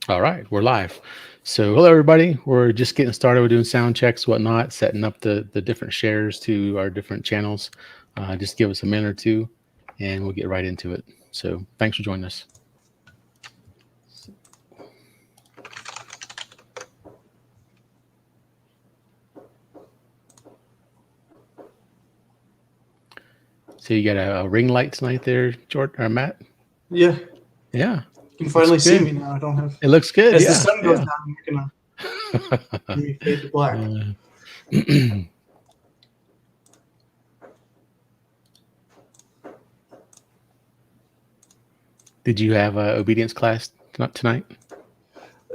All right, we're live. So, hello everybody. We're just getting started. We're doing sound checks, whatnot, setting up the different shares to our different channels. Just give us a minute or two, and we'll get right into it. So, thanks for joining us. So, you got a ring light tonight, there, Jordan or Matt? Yeah. Yeah. You can finally see me now. I don't have. It looks good. As yeah, the sun goes yeah. down, you're gonna fade to black. Did you have a obedience class tonight?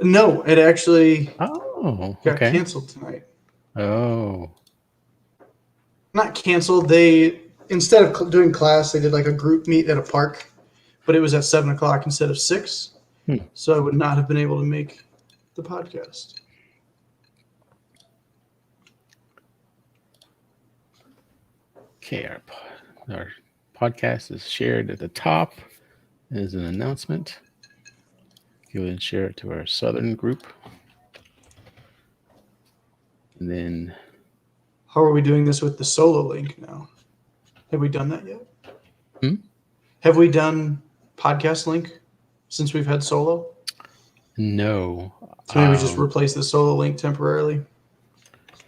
No, it actually got canceled tonight. Oh. Not canceled. They, instead of doing class, they did like a group meet at a park, but it was at 7 o'clock instead of 6. So I would not have been able to make the podcast. Okay, our podcast is shared at the top as an announcement. Go ahead and share it to our Southern group. And then... How are we doing this with the solo link now? Have we done that yet? Have we done podcast link since we've had solo? No. So maybe we just replace the solo link temporarily?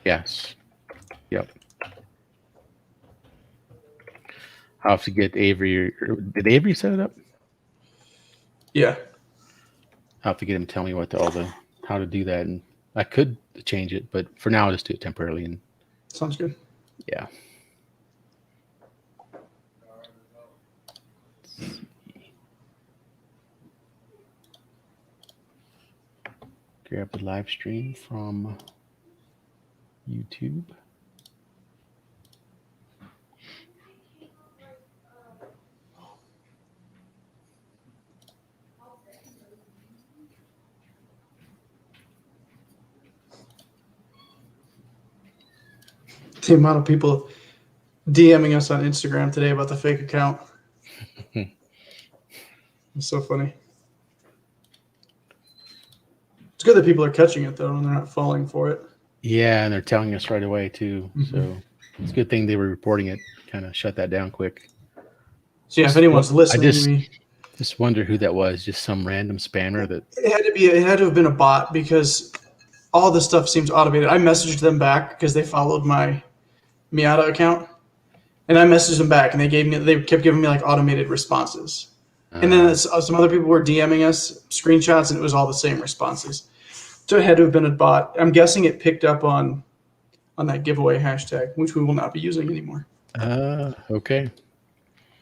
Yes. Yep. I'll have to get Avery. Did Avery set it up? Yeah. I'll have to get him to tell me how to do that. And I could change it, but for now, I'll just do it temporarily. And sounds good. Yeah. Grab the live stream from YouTube. The amount of people DMing us on Instagram today about the fake account. It's so funny. It's good that people are catching it, though, and they're not falling for it. Yeah, and they're telling us right away, too. So it's a good thing they were reporting it. Kind of shut that down quick. So, yeah, if anyone's listening, I just wonder who that was. Just some random spammer that... It had to have been a bot because all this stuff seems automated. I messaged them back because they followed my Miata account, and I messaged them back, and they kept giving me like automated responses. And then some other people were DMing us screenshots, and it was all the same responses. So it had to have been a bot. I'm guessing it picked up on that giveaway hashtag, which we will not be using anymore. Okay.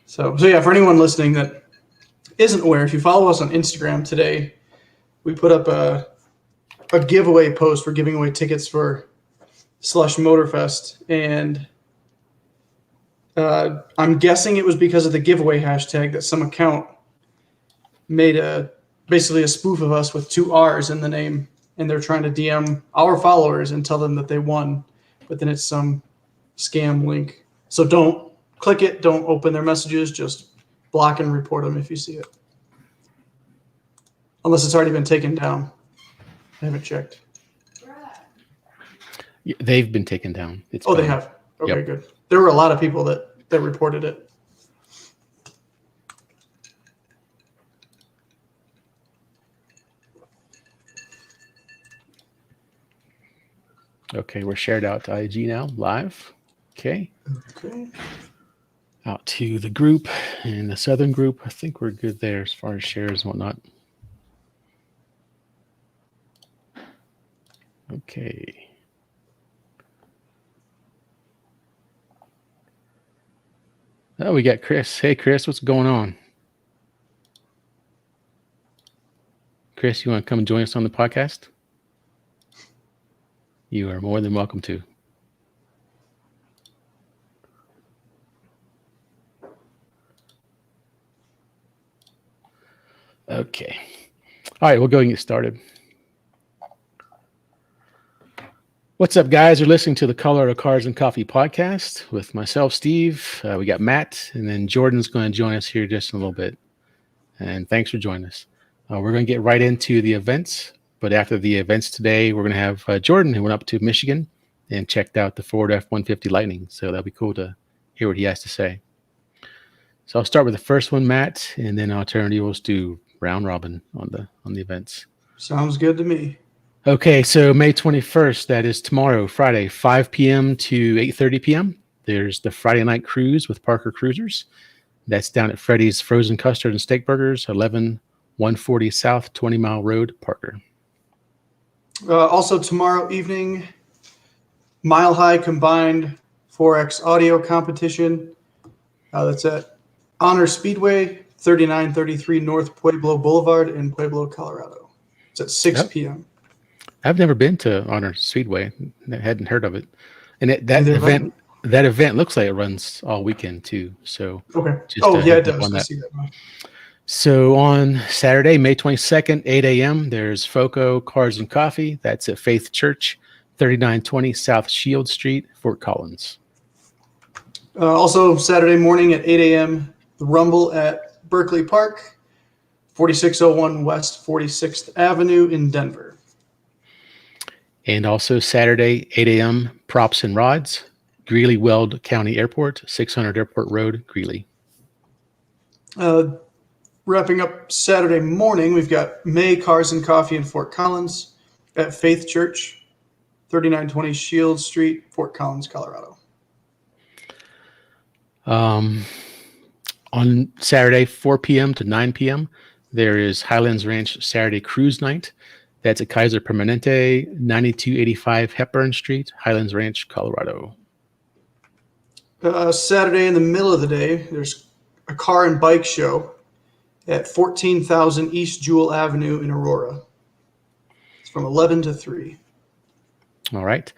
So yeah, for anyone listening that isn't aware, if you follow us on Instagram today, we put up a giveaway post. We're giving away tickets for Slush Motorfest, and I'm guessing it was because of the giveaway hashtag that some account made basically a spoof of us with 2 R's in the name, and they're trying to DM our followers and tell them that they won, but then it's some scam link. So don't click it, don't open their messages, just block and report them if you see it. Unless it's already been taken down. I haven't checked. Yeah, they've been taken down. They have. Okay, yep. Good. There were a lot of people that reported it. Okay, we're shared out to IG now, live. Okay. Out to the group and the Southern group. I think we're good there as far as shares and whatnot. Okay. Oh, we got Chris. Hey, Chris, what's going on? Chris, you want to come and join us on the podcast? You are more than welcome to. Okay. All right, we'll go and get started. What's up, guys? You're listening to the Colorado Cars and Coffee podcast with myself, Steve. We got Matt, and then Jordan's going to join us here just in a little bit. And thanks for joining us. We're going to get right into the events, but after the events today, we're going to have Jordan, who went up to Michigan and checked out the Ford F-150 Lightning. So that'll be cool to hear what he has to say. So I'll start with the first one, Matt, and then I'll turn to do round robin on the events. Sounds good to me. Okay, so May 21st, that is tomorrow, Friday, 5 p.m. to 8:30 p.m. There's the Friday night cruise with Parker Cruisers. That's down at Freddy's Frozen Custard and Steak Burgers, 11140 South 20 Mile Road, Parker. Also tomorrow evening, Mile High Combined 4X Audio Competition. That's at Honor Speedway, 3933 North Pueblo Boulevard in Pueblo, Colorado. It's at 6 p.m. I've never been to Honor Speedway. I hadn't heard of it. And that event looks like it runs all weekend too. So okay. It does. I see that now. So on Saturday, May 22nd, 8 a.m., there's FOCO Cars and Coffee. That's at Faith Church, 3920 South Shield Street, Fort Collins. Also Saturday morning at 8 a.m., the Rumble at Berkeley Park, 4601 West 46th Avenue in Denver. And also Saturday, 8 a.m., Props and Rods, Greeley-Weld County Airport, 600 Airport Road, Greeley. Wrapping up Saturday morning, we've got May Cars and Coffee in Fort Collins at Faith Church, 3920 Shield Street, Fort Collins, Colorado. On Saturday, 4 p.m. to 9 p.m., there is Highlands Ranch Saturday Cruise Night. That's at Kaiser Permanente, 9285 Hepburn Street, Highlands Ranch, Colorado. Saturday in the middle of the day, there's a car and bike show at 14,000 East Jewel Avenue in Aurora. It's from 11 to 3. All right.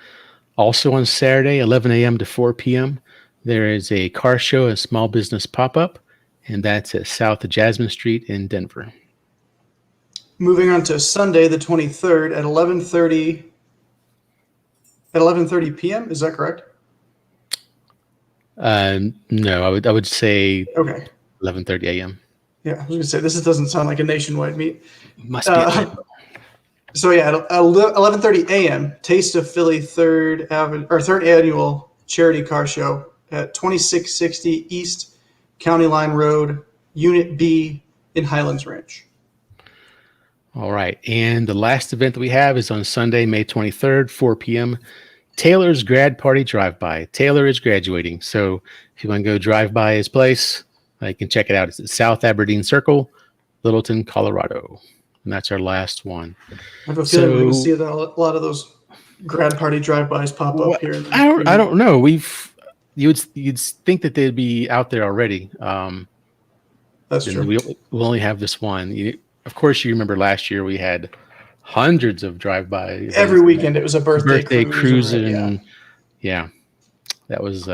Also on Saturday, 11 a.m. to 4 p.m., there is a car show, a small business pop-up, and that's at South Jasmine Street in Denver. Moving on to Sunday, the 23rd at 11:30 p.m. Is that correct? No, I would say okay. 11:30 a.m. Yeah, I was going to say this doesn't sound like a nationwide meet. Must be. So yeah, at 11:30 a.m., Taste of Philly third annual charity car show at 2660 East County Line Road, Unit B in Highlands Ranch. All right. And the last event that we have is on Sunday, May 23rd, 4 p.m. Taylor's Grad Party Drive-By. Taylor is graduating. So if you want to go drive by his place, you can check it out. It's at South Aberdeen Circle, Littleton, Colorado. And that's our last one. I have a feeling we're going to see a lot of those grad party drive-bys pop up here. I don't know. You'd think that they'd be out there already. That's true. We'll only have this one. Of course, you remember last year we had hundreds of drive-by. Every weekend it was a birthday cruise. And yeah, that was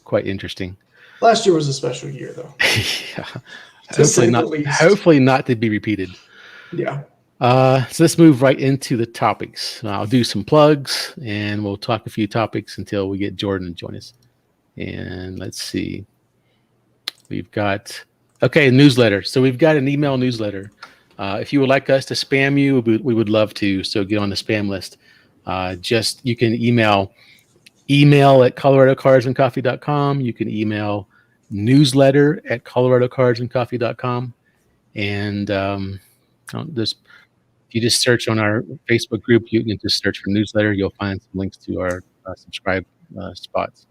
quite interesting. Last year was a special year, though. Yeah. Hopefully not to be repeated. Yeah. So let's move right into the topics. I'll do some plugs, and we'll talk a few topics until we get Jordan to join us. And let's see. We've got, newsletter. So we've got an email newsletter. If you would like us to spam you, we would love to. So get on the spam list. You can email at coloradocarsandcoffee.com. You can email newsletter at coloradocarsandcoffee.com. And if you just search on our Facebook group, you can just search for newsletter. You'll find some links to our subscribe spots.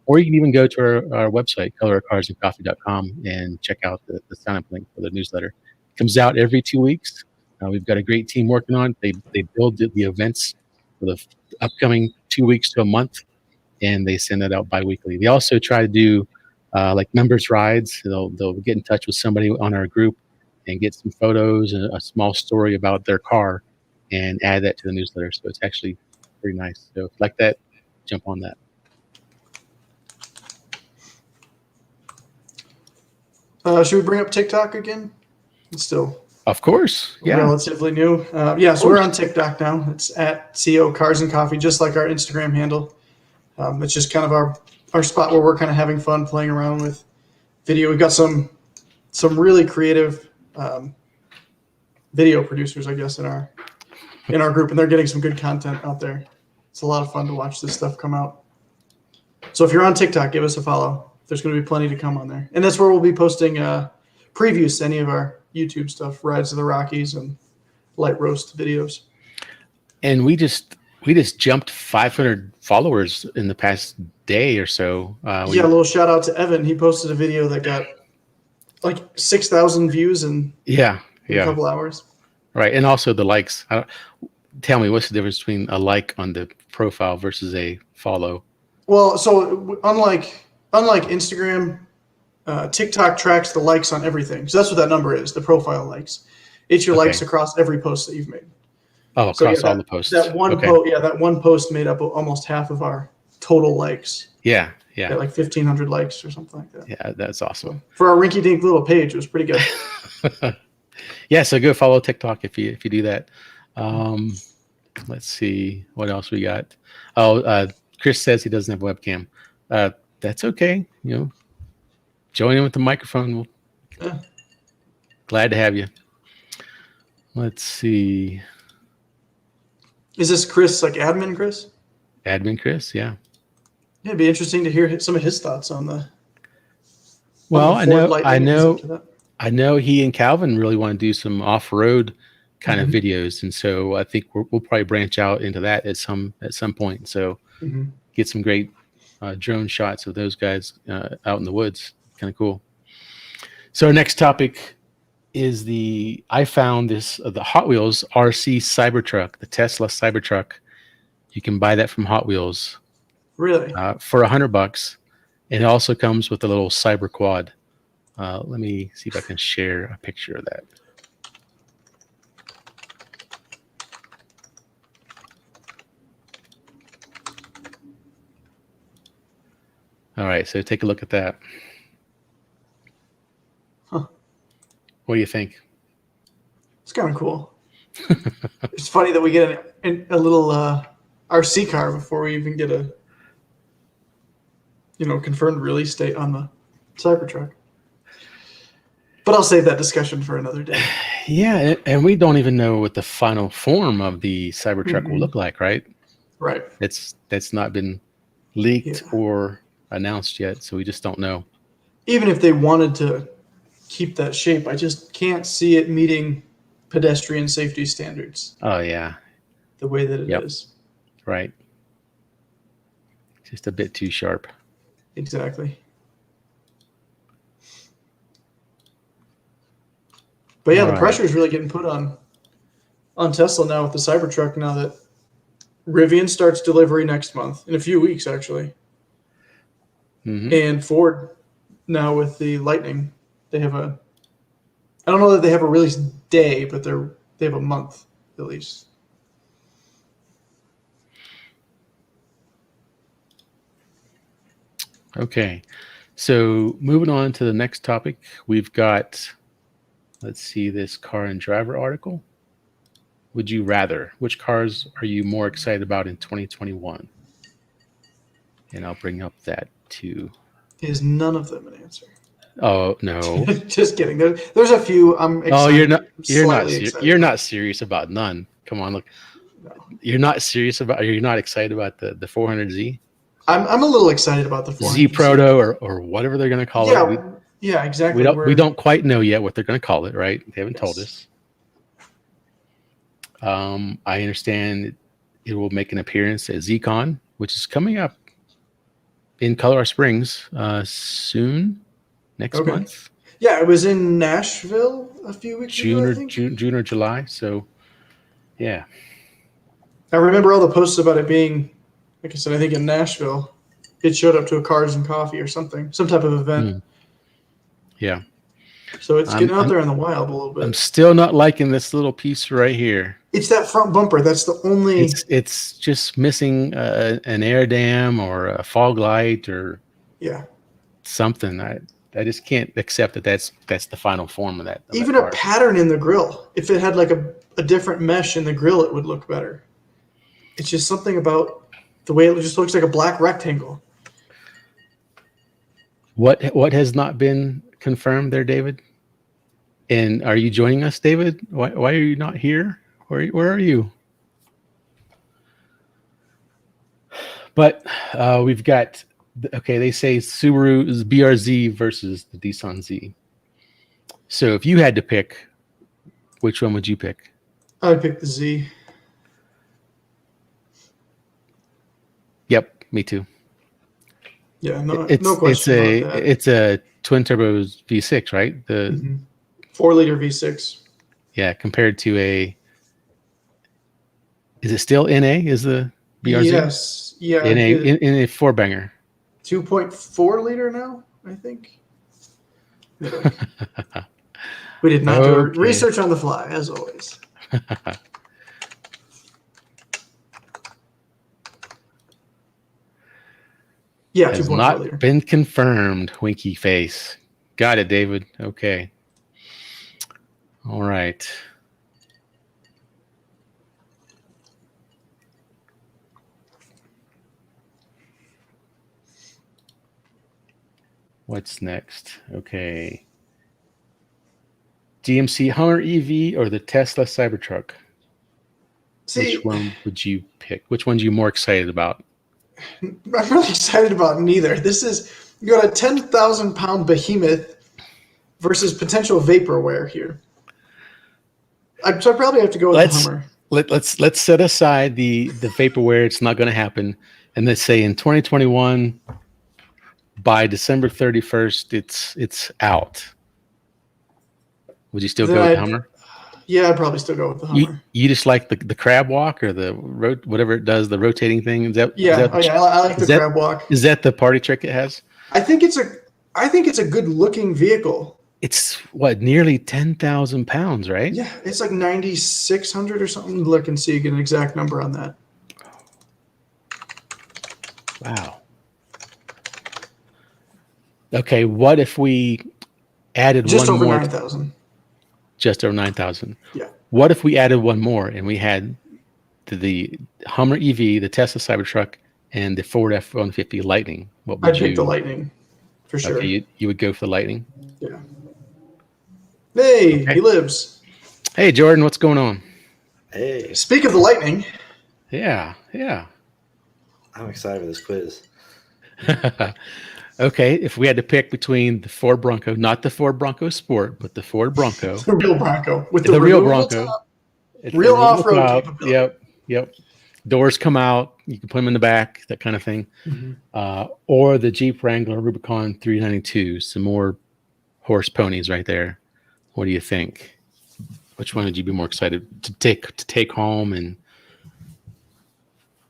Or you can even go to our website, coloradocarsandcoffee.com, and check out the sign-up link for the newsletter. It comes out every 2 weeks. We've got a great team working on it. They build the events for the upcoming 2 weeks to a month, and they send that out bi-weekly. They also try to do like members rides. They'll get in touch with somebody on our group and get some photos and a small story about their car and add that to the newsletter. So it's actually pretty nice. So if you like that, jump on that. Should we bring up TikTok again? It's still Of course. Yeah. Relatively new. So we're on TikTok now. It's at CO Cars and Coffee, just like our Instagram handle. It's just kind of our spot where we're kind of having fun playing around with video. We've got some really creative video producers, I guess, in our group, and they're getting some good content out there. It's a lot of fun to watch this stuff come out. So if you're on TikTok, give us a follow. There's going to be plenty to come on there, and that's where we'll be posting previews to any of our YouTube stuff, Rides to the Rockies and light roast videos. And we just jumped 500 followers in the past day or so. A little shout out to Evan. He posted a video that got like 6,000 views in a couple hours. Right, and also the likes. Tell me, what's the difference between a like on the profile versus a follow? Well, so unlike Instagram, TikTok tracks the likes on everything. So that's what that number is, the profile likes. It's your likes across every post that you've made. Oh, across all the posts. That one post made up almost half of our total likes. Yeah. Like 1,500 likes or something like that. Yeah, that's awesome. For our rinky-dink little page, it was pretty good. Yeah, so go follow TikTok if you do that. Let's see what else we got. Chris says he doesn't have a webcam. That's okay. Join in with the microphone. Glad to have you. Let's see. Is this Chris, like admin Chris? Admin Chris, yeah. Yeah, it'd be interesting to hear some of his thoughts on the. Well, I know he and Calvin really want to do some off-road kind of videos, and so I think we'll probably branch out into that at some point. So get some great drone shots of those guys out in the woods. Kind of cool. So our next topic is I found the Hot Wheels RC Cybertruck, the Tesla Cybertruck. You can buy that from Hot Wheels. Really? For $100. And it also comes with a little Cyber Quad. Let me see if I can share a picture of that. All right, so take a look at that. Huh. What do you think? It's kind of cool. It's funny that we get a little RC car before we even get a confirmed release date on the Cybertruck. But I'll save that discussion for another day. Yeah, and we don't even know what the final form of the Cybertruck will look like, right? Right. That's not been leaked or announced yet, so we just don't know. Even if they wanted to keep that shape, I just can't see it meeting pedestrian safety standards. Oh, yeah. The way that it is. Right. Just a bit too sharp. Exactly. But yeah, the pressure is really getting put on Tesla now with the Cybertruck, now that Rivian starts delivery next month, in a few weeks actually. And Ford now with the Lightning, they have I don't know that they have a release day, but they have a month at least. Okay, so moving on to the next topic, we've got, let's see, this Car and Driver article. Would you rather? Which cars are you more excited about in 2021? And I'll bring up that too. Is none of them an answer? Oh no! Just kidding. There's a few. I'm excited. Oh, you're not serious about none. Come on, look. No. You're not excited about the 400Z? I'm a little excited about the 400Z. Z Proto or whatever they're going to call it. Yeah, exactly. We don't quite know yet what they're going to call it, right? They haven't told us. I understand it will make an appearance at ZCon, which is coming up in Colorado Springs soon, next month. Yeah, it was in Nashville a few weeks ago, I think. June or July. So, yeah. I remember all the posts about it being, like I said, I think in Nashville. It showed up to a Cars and Coffee or something, some type of event. Yeah. So it's getting out there in the wild a little bit. I'm still not liking this little piece right here. It's that front bumper. That's the only. It's just missing an air dam or a fog light or something. I just can't accept that that's the final form of that. Even a pattern in the grill. If it had like a different mesh in the grill, it would look better. It's just something about the way it just looks like a black rectangle. What has not been confirmed there, David? And are you joining us, David? Why are you not here? Where are you? But we've got, okay, they say Subaru's BRZ versus the Nissan Z. So if you had to pick, which one would you pick? I would pick the Z. Yep, me too. Yeah, no question about that. It's a twin turbo V6, right? The 4-liter V6. Yeah, compared to is it still NA? Is the BRZ? Yes. Yeah. In a four banger. 2.4 liter now, I think. We did not do research on the fly, as always. Yeah, has 2.4 not liter. been confirmed. Winky face. Got it, David. Okay. All right. What's next? Okay. GMC Hummer EV or the Tesla Cybertruck? See, which one would you pick? Which one's you more excited about? I'm really excited about neither. This is, you got a 10,000-pound behemoth versus potential vaporware here. So I probably have to go with the Hummer. Let's set aside the vaporware. It's not going to happen. And let's say in 2021, by December 31st, it's out. Would you still go with the Hummer? Yeah, I'd probably still go with the Hummer. You just like the crab walk or the whatever it does, the rotating thing. I like the crab walk. Is that the party trick it has? I think it's a good looking vehicle. It's what, nearly 10,000 pounds, right? Yeah, it's like 9,600 or something. Look and see, get an exact number on that. Wow. Okay, what if we added just one over more? 9,000. Just over 9,000. Yeah. What if we added one more and we had the Hummer EV, the Tesla Cybertruck, and the Ford F150 Lightning? What would I'd pick the Lightning for sure. Okay, you would go for the Lightning? Yeah. Hey, okay. He lives. Hey, Jordan, what's going on? Hey. Speak of the Lightning. Yeah. I'm excited for this quiz. Okay, if we had to pick between the Ford Bronco, not the Ford Bronco Sport, but the Ford Bronco. The real Bronco. With the real Bronco. Real off-road capability. Yep. Doors come out. You can put them in the back, that kind of thing. Mm-hmm. Or the Jeep Wrangler Rubicon 392. Some more horse ponies right there. What do you think? Which one would you be more excited to take home and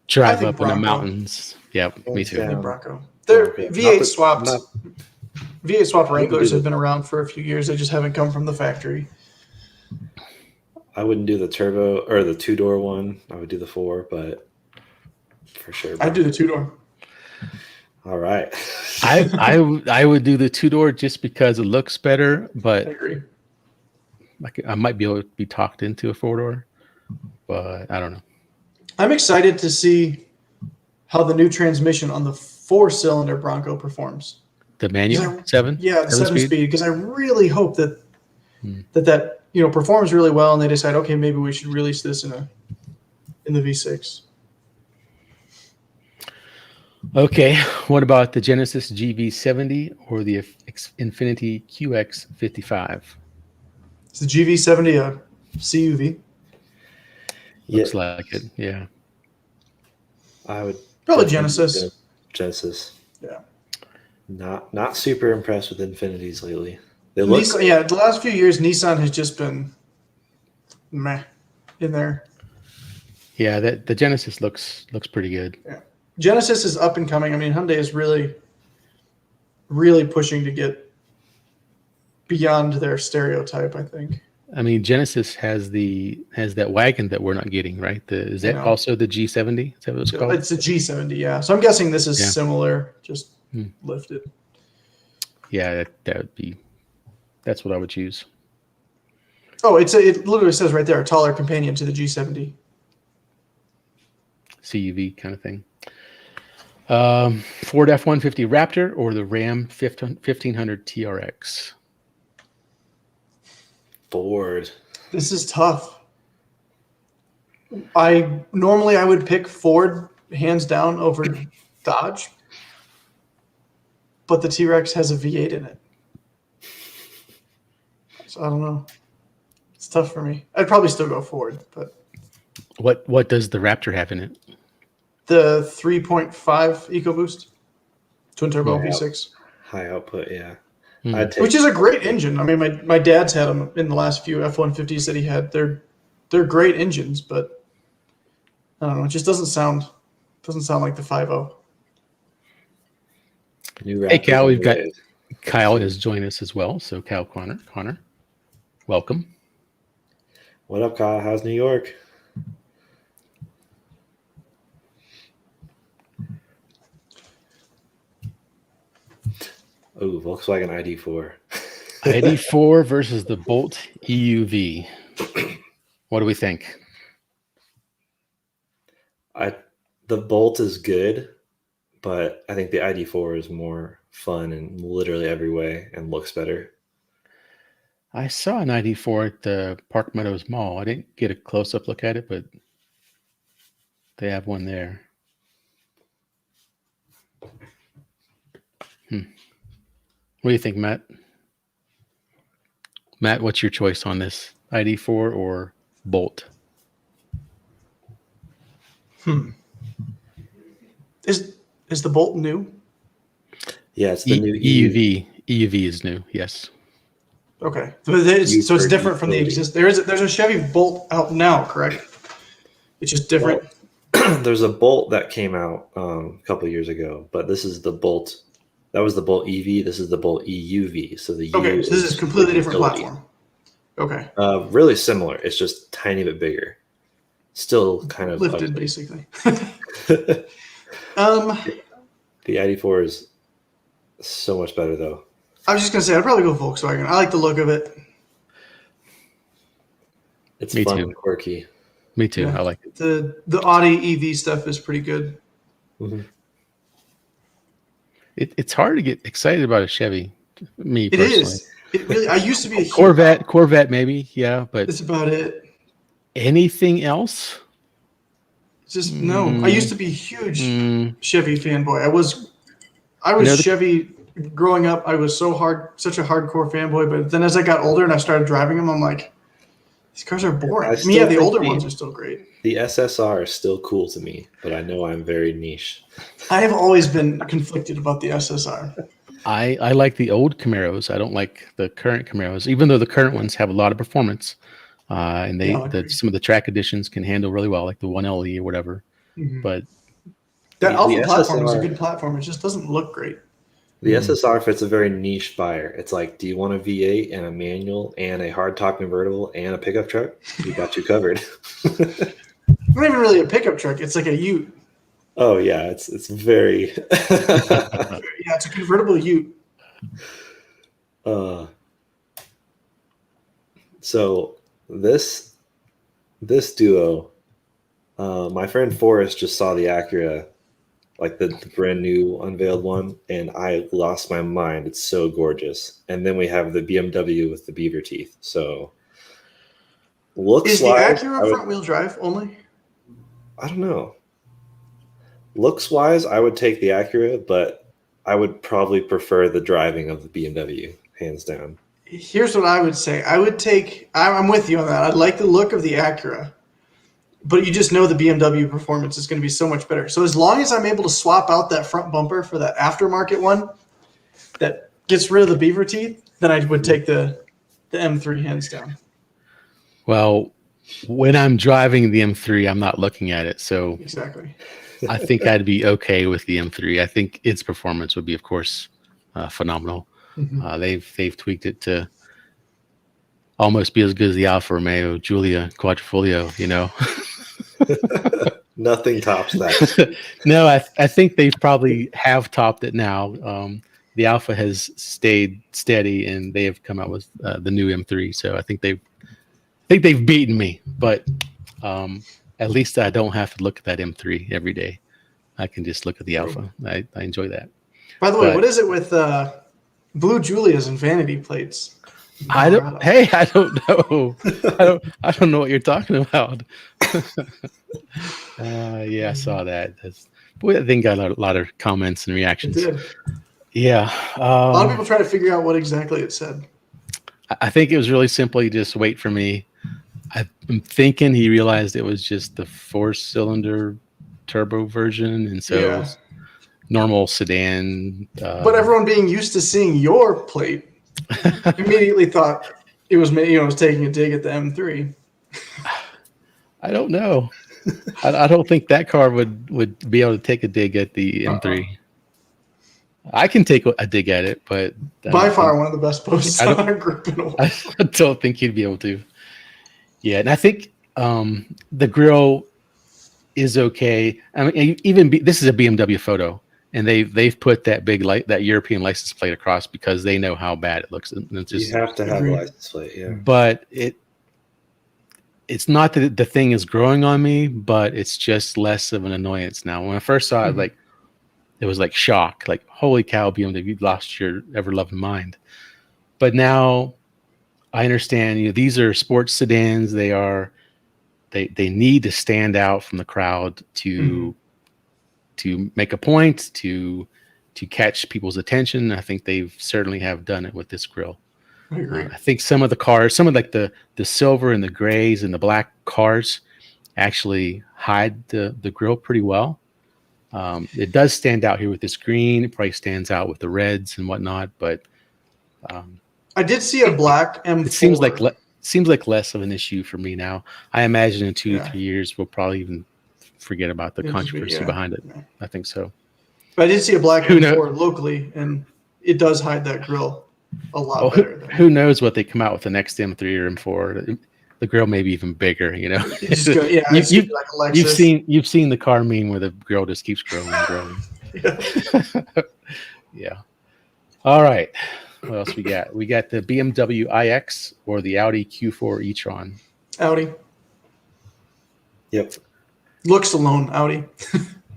drive up in the mountains? Yep, me too. I think Bronco. Their V8 swapped. V8 swap Wranglers have been around for a few years. They just haven't come from the factory. I wouldn't do the turbo or the 2-door one. I would do the 4, but for sure. I'd do the 2-door. All right. I would do the 2-door just because it looks better, but I agree. I might be able to be talked into a 4-door, but I don't know. I'm excited to see how the new transmission on the 4-cylinder Bronco performs. The manual 7? Yeah, the 7-speed. Because I really hope that that performs really well, and they decide, okay, maybe we should release this in the V6. Okay, what about the Genesis GV70 or the Infiniti QX55? Is the GV70 a CUV? Looks like it, yeah. I would probably Genesis. Genesis. Yeah. Not super impressed with Infinitis lately. They look Nissan, the last few years Nissan has just been meh in there. Yeah, the Genesis looks pretty good. Yeah. Genesis is up and coming. I mean, Hyundai is really pushing to get beyond their stereotype, I think. I mean, Genesis has that wagon that we're not getting, right? Is that also the G70? Is that what it's called? It's a G70, yeah. So I'm guessing this is similar, just lifted. Yeah, that's what I would choose. Oh, it literally says right there, a taller companion to the G70. CUV kind of thing. Ford F-150 Raptor or the Ram 1500 TRX? Ford. This is tough. I would pick Ford hands down over Dodge, but the T-Rex has a V8 in it. So I don't know. It's tough for me. I'd probably still go Ford, but What does the Raptor have in it? the 3.5 EcoBoost twin turbo Yeah. V6, High output, yeah. Hmm. I'd take which is a great engine. I mean, my dad's had them in the last few F-150s that he had. They're great engines, but I don't know. It just doesn't sound like the 5.0. new Hey, Raptors Cal, on we've the got way. Kyle has joined us as well. So, Connor, welcome. What up, Kyle? How's New York? Oh, Volkswagen ID4. ID4 versus the Bolt EUV. What do we think? The Bolt is good, but I think the ID4 is more fun in literally every way and looks better. I saw an ID4 at the Park Meadows Mall. I didn't get a close-up look at it, but they have one there. What do you think, Matt? Matt, what's your choice on this? ID4 or Bolt? Is the Bolt new? Yeah, it's the new EUV. EUV is new, yes. Okay, so it's different from the utility. There's a Chevy Bolt out now, correct? It's just different. Well, there's a Bolt that came out a couple of years ago, but this is the Bolt. That was the Bolt EV. This is the Bolt EUV. So the Okay, U so this is a completely different utility. platform. Okay, Really similar. It's just tiny bit bigger. Still kind of lifted ugly. basically. The ID4 is so much better though. I was just gonna say I'd probably go Volkswagen. I like the look of it. It's Me fun too. and quirky. Me too. Yeah. I like it. The Audi EV stuff is pretty good. Mm-hmm. It's hard to get excited about a Chevy. Me It personally. is. It really. I used to be a huge, Corvette maybe, yeah, but That's about it. anything else? Just no. I used to be a huge Chevy fanboy. I was the- Chevy growing up. I was such a hardcore fanboy. But then as I got older and I started driving them, I'm like, these cars are boring. I I mean, yeah, still the think older ones are still great. The SSR is still cool to me, but I know I'm very niche. I have always been conflicted about the SSR. I like the old Camaros. I don't like the current Camaros, even though the current ones have a lot of performance. And Yeah, I'll agree. some of the track editions can handle really well, like the 1LE or whatever. Mhm. But That The Alpha platform is a SSR good platform. It just doesn't look great. The SSR fits a very niche buyer. It's like, do you want a V8 and a manual and a hardtop convertible and a pickup truck? We got you covered. Not even really a pickup truck. It's like a Ute. Oh yeah, it's very. Yeah, it's a convertible Ute. So this duo, my friend Forrest just saw the Acura, like the brand new unveiled one, and I lost my mind. It's so gorgeous. And then we have the BMW with the beaver teeth. So looks Is the like Acura front wheel drive only? I don't know. Looks wise, I would take the Acura, but I would probably prefer the driving of the BMW, hands down. Here's what I would say. I'm with you on that. I like the look of the Acura, but you just know the BMW performance is going to be so much better. So as long as I'm able to swap out that front bumper for that aftermarket one that gets rid of the beaver teeth, then I would take the M3 hands down. well, when I'm driving the M3, I'm not looking at it, so Exactly. I think I'd be okay with the M3. I think its performance would be, of course, phenomenal. Mhm. They've tweaked it to almost be as good as the Alfa Romeo Giulia Quadrifoglio, you know. Nothing tops that. No, I think they probably have topped it now. The Alpha has stayed steady, and they have come out with the new M3. So I think they've beaten me, but at least I don't have to look at that M3 every day. I can just look at the Alpha. I enjoy that. By the way, But- what is it with blue Giulias and vanity plates? I don't. Colorado. Hey, I don't know. I don't know what you're talking about. Yeah, I saw that. Boy, that thing got a lot of comments and It reactions. did. Yeah. A lot of people try to figure out what exactly it said. I think it was really simply just wait for me. I'm thinking he realized it was just the 4-cylinder turbo version, and so Yeah. normal sedan. But everyone being used to seeing your plate immediately thought it was was taking a dig at the M3. I don't know. I don't think that car would be able to take a dig at the M3. I can take a dig at it, but By far one of the best posts I don't- on our group in a while. I don't think he'd be able to. Yeah, and I think the grill is okay. I mean, this is a BMW photo, and they've put that that European license plate across because they know how bad it looks. And it's just, You have to have a Agreed. license plate, yeah. but it's not that the thing is growing on me, but it's just less of an annoyance now. When I first saw it, it was like shock, like holy cow, BMW, you've lost your ever loving mind. But now I understand, these are sports sedans. They need to stand out from the crowd to make a point, to catch people's attention. I think they've certainly have done it with this grill. I agree. I think some of the cars, some of like the silver and the grays and the black cars actually hide the grill pretty well. It does stand out here with this green. It probably stands out with the reds and whatnot, but I did see a black M4. it seems like less of an issue for me now. I imagine in 2 to 3 years we'll probably even forget about the controversy behind it. Yeah. I think so. But I did see a black Who M4 locally, and it does hide that grill a lot better. Who knows what they come out with the next M3 or M4? The grill may be even bigger. Just go, yeah, like a Lexus. You've seen the car meme where the grill just keeps growing and growing. Yeah. Yeah. All right. What else we got? We got the BMW iX or the Audi Q4 e-tron. Audi. Yep. Looks alone, Audi.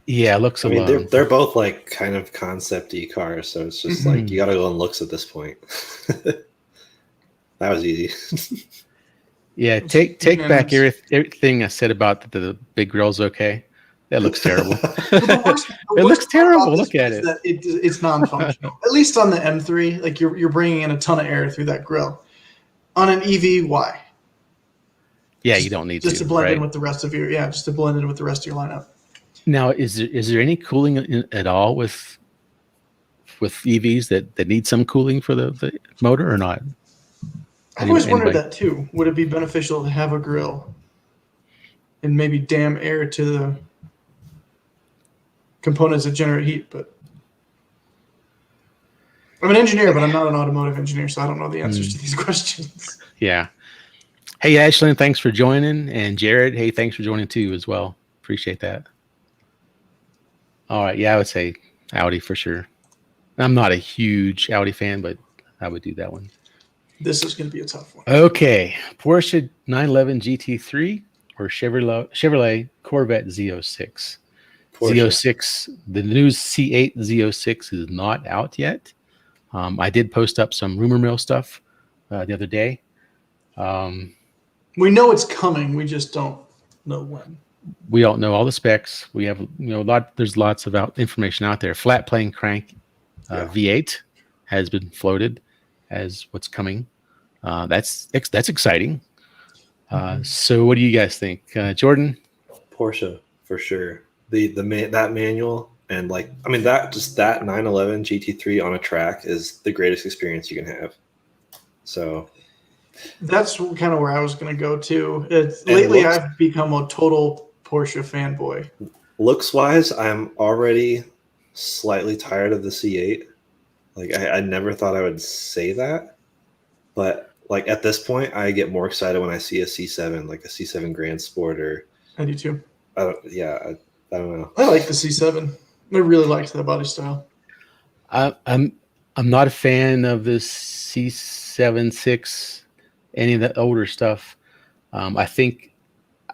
Yeah, looks I mean, alone. they're both like kind of concept-y cars, so it's just like you got to go on looks at this point. That was easy. Yeah, take back everything I said about the big grill's okay. That looks terrible. It looks terrible. Look at it. It's non-functional. At least on the M3, like you're bringing in a ton of air through that grill. On an EV, why? Yeah, you don't need just to blend right? in with the rest of your just to blend in with the rest of your lineup. Now, is there any cooling at all with EVs that need some cooling for the motor or not? I've always wondered that too. Would it be beneficial to have a grill and maybe dam air to the components that generate heat? But I'm an engineer, but I'm not an automotive engineer, so I don't know the answers to these questions. Yeah. Hey, Ashlyn, thanks for joining. And Jared, hey, thanks for joining too as well. Appreciate that. All right. Yeah, I would say Audi for sure. I'm not a huge Audi fan, but I would do that one. This is going to be a tough one. Okay. Porsche 911 GT3 or Chevrolet Corvette Z06. Porsche. Z06, the new C8 Z06 is not out yet. I did post up some rumor mill stuff the other day. We know it's coming. We just don't know when. We don't know all the specs. We have there's lots of information out there. Flat plane crank V8 has been floated as what's coming. That's exciting. So what do you guys think, Jordan? Porsche for sure. That manual and that 911 GT3 on a track is the greatest experience you can have. So that's kind of where I was going to go too. Lately, I've become a total Porsche fanboy. Looks wise, I'm already slightly tired of the C8. Like I never thought I would say that, but like at this point, I get more excited when I see a C7, like a C7 Grand Sport or. I do too. I don't know. I like the C7. I really liked that body style. I'm not a fan of this C7, 6, any of the older stuff. I think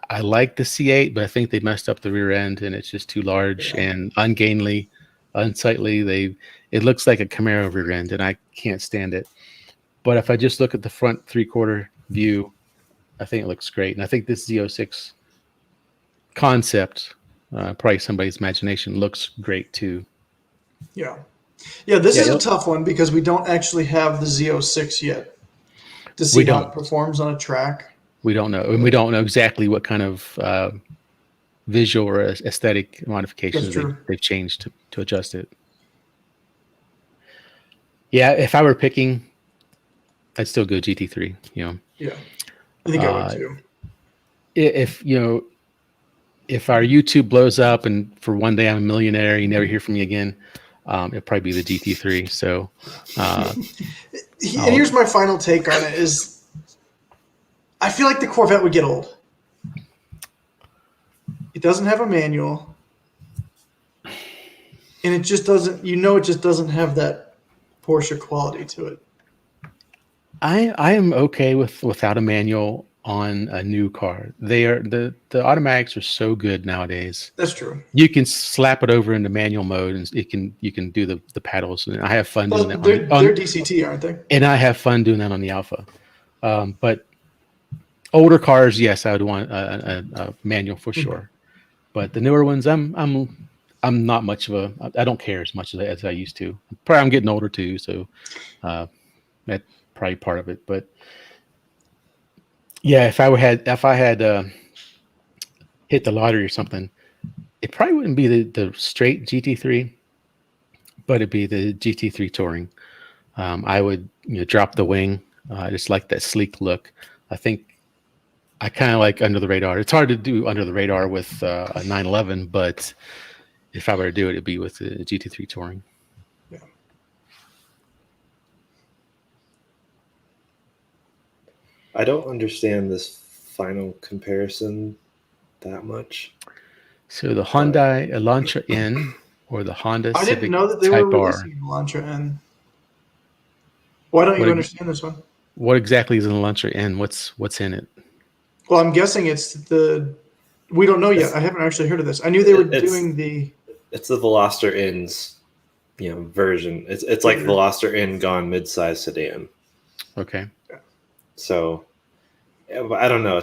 I like the C8, but I think they messed up the rear end and it's just too large and ungainly, unsightly. It looks like a Camaro rear end, and I can't stand it. But if I just look at the front 3/4 view, I think it looks great. And I think this Z06 concept, probably somebody's imagination, looks great too. Yeah. Yeah, this is a tough one because we don't actually have the Z06 yet to see how it performs on a track. We don't know. And we don't know exactly what kind of visual or aesthetic modifications they've changed to adjust it. Yeah, if I were picking, I'd still go GT3, Yeah, I think I would too. If our YouTube blows up and for one day I'm a millionaire, you never hear from me again, it'll probably be the GT3. So, and here's my final take on it is I feel like the Corvette would get old. It doesn't have a manual. And it just doesn't, it just doesn't have that Porsche quality to it. I am okay without a manual on a new car. They are the automatics are so good nowadays. That's true. You can slap it over into manual mode and you can do the paddles. And I have fun doing that. They're DCT, aren't they? And I have fun doing that on the Alpha. But older cars, yes, I would want a manual for sure. But the newer ones, I'm not much of a. I don't care as much as I used to. Probably I'm getting older too, so that's probably part of it. But yeah, if I had hit the lottery or something, it probably wouldn't be the straight GT3, but it'd be the GT3 Touring. I would drop the wing. I just like that sleek look. I think I kind of like under the radar. It's hard to do under the radar with a 911, but if I were to do it, it'd be with the GT3 Touring. Yeah. I don't understand this final comparison that much. So the Hyundai Elantra N or the Honda Civic Type R. I didn't know that they were releasing an Elantra N. Why don't you understand this one? What exactly is an Elantra N? What's in it? Well, I'm guessing it's we don't know yet. I haven't actually heard of this. I knew they were doing the. It's the Veloster N's, version. It's like Veloster N gone midsize sedan. Okay. So, I don't know.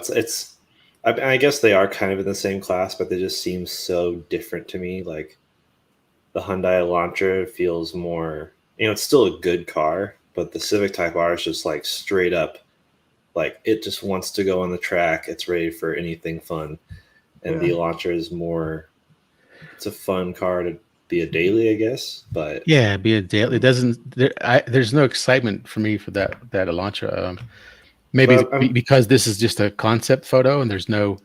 I guess they are kind of in the same class, but they just seem so different to me. Like the Hyundai Elantra feels more. It's still a good car, but the Civic Type R is just like straight up. Like it just wants to go on the track. It's ready for anything fun. And the Elantra is more, it's a fun car to be a daily, I guess. But yeah, be a daily. It doesn't, there's no excitement for me for that Elantra. Maybe because this is just a concept photo and there's no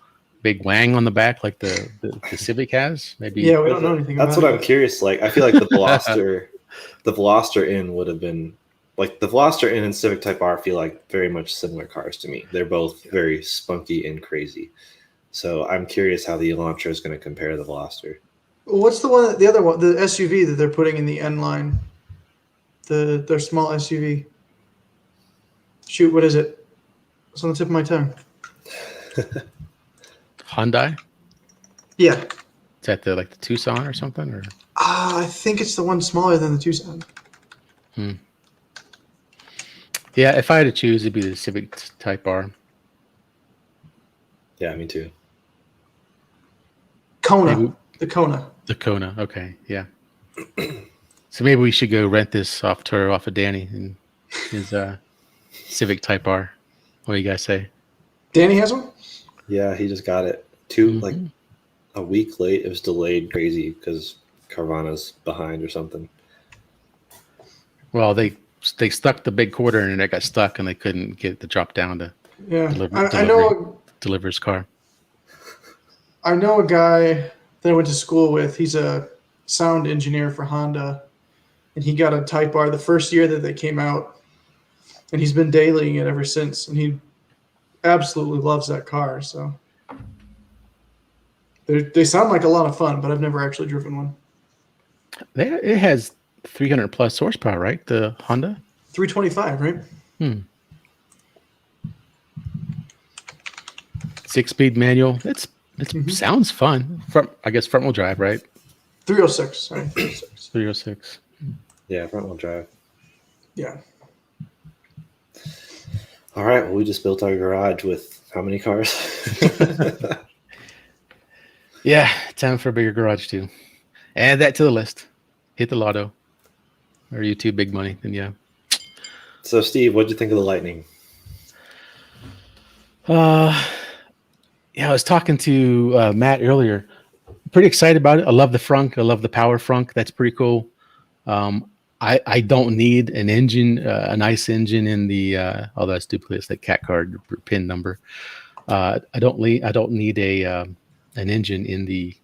big wang on the back like the Civic has. Maybe. Yeah, we don't know anything about it. That's what I'm curious. Like, I feel like the Veloster N would have been, like the Veloster N and Civic Type R feel like very much similar cars to me. They're both very spunky and crazy. So I'm curious how the Elantra is going to compare to the Veloster. What's the other one, the SUV that they're putting in the N line? Their small SUV. Shoot, what is it? It's on the tip of my tongue. Hyundai? Yeah. Is that the Tucson or something? Or I think it's the one smaller than the Tucson. Yeah, if I had to choose, it'd be the Civic Type R. Yeah, me too. Kona. The Kona. The Kona. Okay, yeah. So maybe we should go rent this off of Danny and his Civic Type R. What do you guys say? Danny has one? Yeah, he just got it. Like a week late. It was delayed crazy because Carvana's behind or something. Well, they stuck the big quarter in and it got stuck and they couldn't get the drop down to deliver his car. I know a guy that I went to school with. He's a sound engineer for Honda, and he got a Type R the first year that they came out, and he's been dailying it ever since, and he absolutely loves that car. So they sound like a lot of fun, but I've never actually driven one. It has 300 plus horsepower, right? The Honda? 325, right? 6-speed manual. It sounds fun. I guess front wheel drive, right? 306. Sorry, 306. 306. Yeah, front wheel drive. Yeah. All right. Well, we just built our garage with how many cars? Yeah, time for a bigger garage too. Add that to the list. Hit the lotto. Or you too big money, then yeah. So, Steve, what'd you think of the Lightning? Yeah, I was talking to Matt earlier. Pretty excited about it. I love the Frunk. I love the power Frunk. That's pretty cool. I don't need an engine, a nice engine in the. Although that's duplicate, it's that cat card pin number. I don't need a an engine in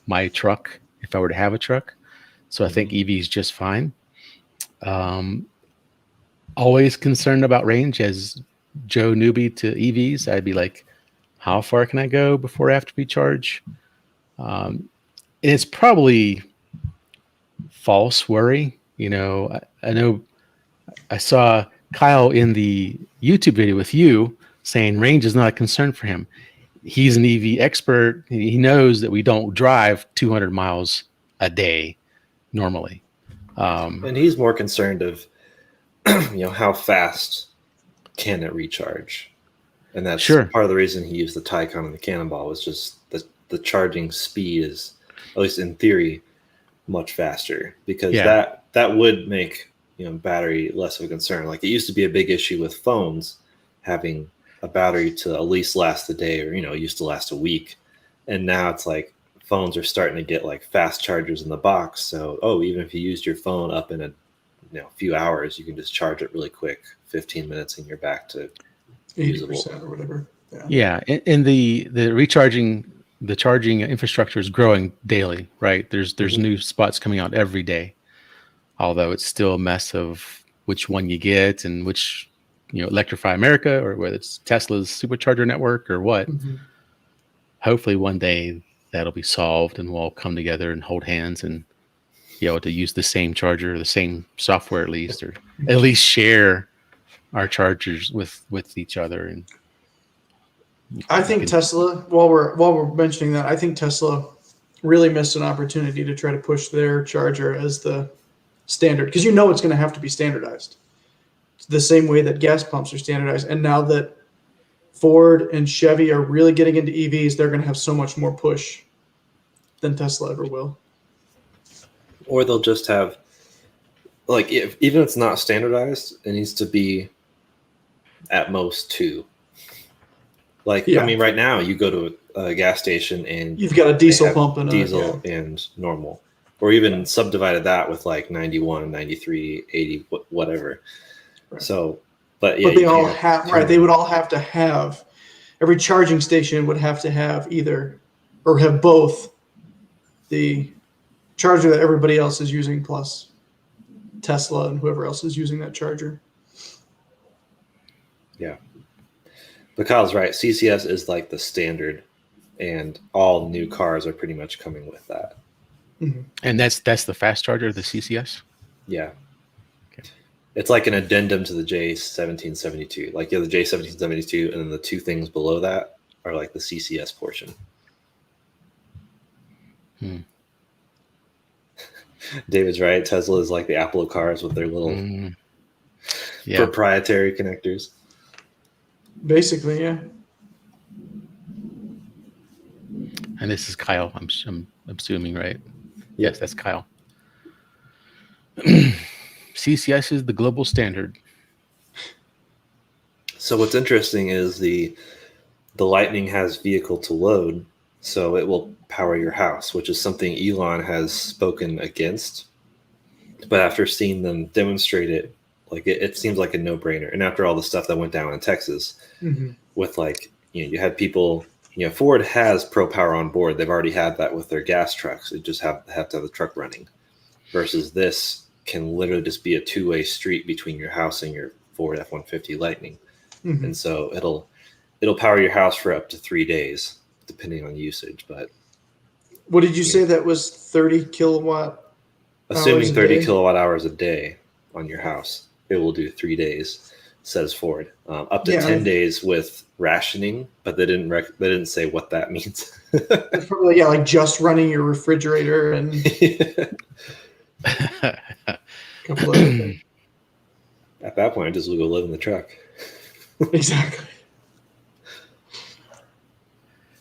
my truck if I were to have a truck. So I think EV is just fine. Always concerned about range as Joe newbie to EVs. I'd be like, how far can I go before I have to recharge? And it's probably false worry. You know, I know I saw Kyle in the YouTube video with you saying range is not a concern for him. He's an EV expert. He knows that we don't drive 200 miles a day normally. And he's more concerned of, how fast can it recharge? And that's Sure. part of the reason he used the Taycan and the Cannonball was just the charging speed is, at least in theory, much faster because that would make battery less of a concern. Like it used to be a big issue with phones having a battery to at least last a day or used to last a week, and now it's like phones are starting to get like fast chargers in the box. So even if you used your phone up in a few hours, you can just charge it really quick, 15 minutes, and you're back to 80% or whatever. Yeah, and the recharging. The charging infrastructure is growing daily, right? There's new spots coming out every day, although it's still a mess of which one you get and which, Electrify America or whether it's Tesla's supercharger network or what. Mm-hmm. Hopefully one day that'll be solved and we'll all come together and hold hands and be able to use the same charger, the same software at least, or at least share our chargers with each other. And I think Tesla, while we're mentioning that, I think Tesla really missed an opportunity to try to push their charger as the standard because it's going to have to be standardized. It's the same way that gas pumps are standardized. And now that Ford and Chevy are really getting into EVs, they're going to have so much more push than Tesla ever will. Or they'll just have, like, even if it's not standardized, it needs to be at most 2. Like, I mean, right now you go to a gas station and you've got a diesel pump and diesel and normal, or even subdivided that with like 91, 93, 80, whatever. Right. So, but they all have, right. They would all have to have, every charging station would have to have either, or have both the charger that everybody else is using plus Tesla and whoever else is using that charger. Yeah. But Kyle's right. CCS is like the standard, and all new cars are pretty much coming with that. Mm-hmm. And that's the fast charger, the CCS? Yeah. Okay. It's like an addendum to the J1772. Like you have the J1772, and then the 2 things below that are like the CCS portion. David's right. Tesla is like the Apple of cars with their little proprietary connectors. Basically, yeah. And this is Kyle. I'm assuming, right? Yes, that's Kyle. CCS is the global standard. So what's interesting is the Lightning has vehicle to load, so it will power your house, which is something Elon has spoken against. But after seeing them demonstrate it, like it seems like a no-brainer. And after all the stuff that went down in Texas, with like you had people, Ford has Pro Power on board. They've already had that with their gas trucks. They just have to have the truck running. Versus this can literally just be a 2-way street between your house and your Ford F-150 Lightning. And so it'll power your house for up to 3 days, depending on usage. But what did you say that was 30 kilowatt? Assuming 30 kilowatt hours a day on your house, it will do 3 days, says Ford. Up to 10 days with rationing, but they didn't say what that means. It's probably like just running your refrigerator and a couple of things. At that point, I just will go live in the truck. Exactly.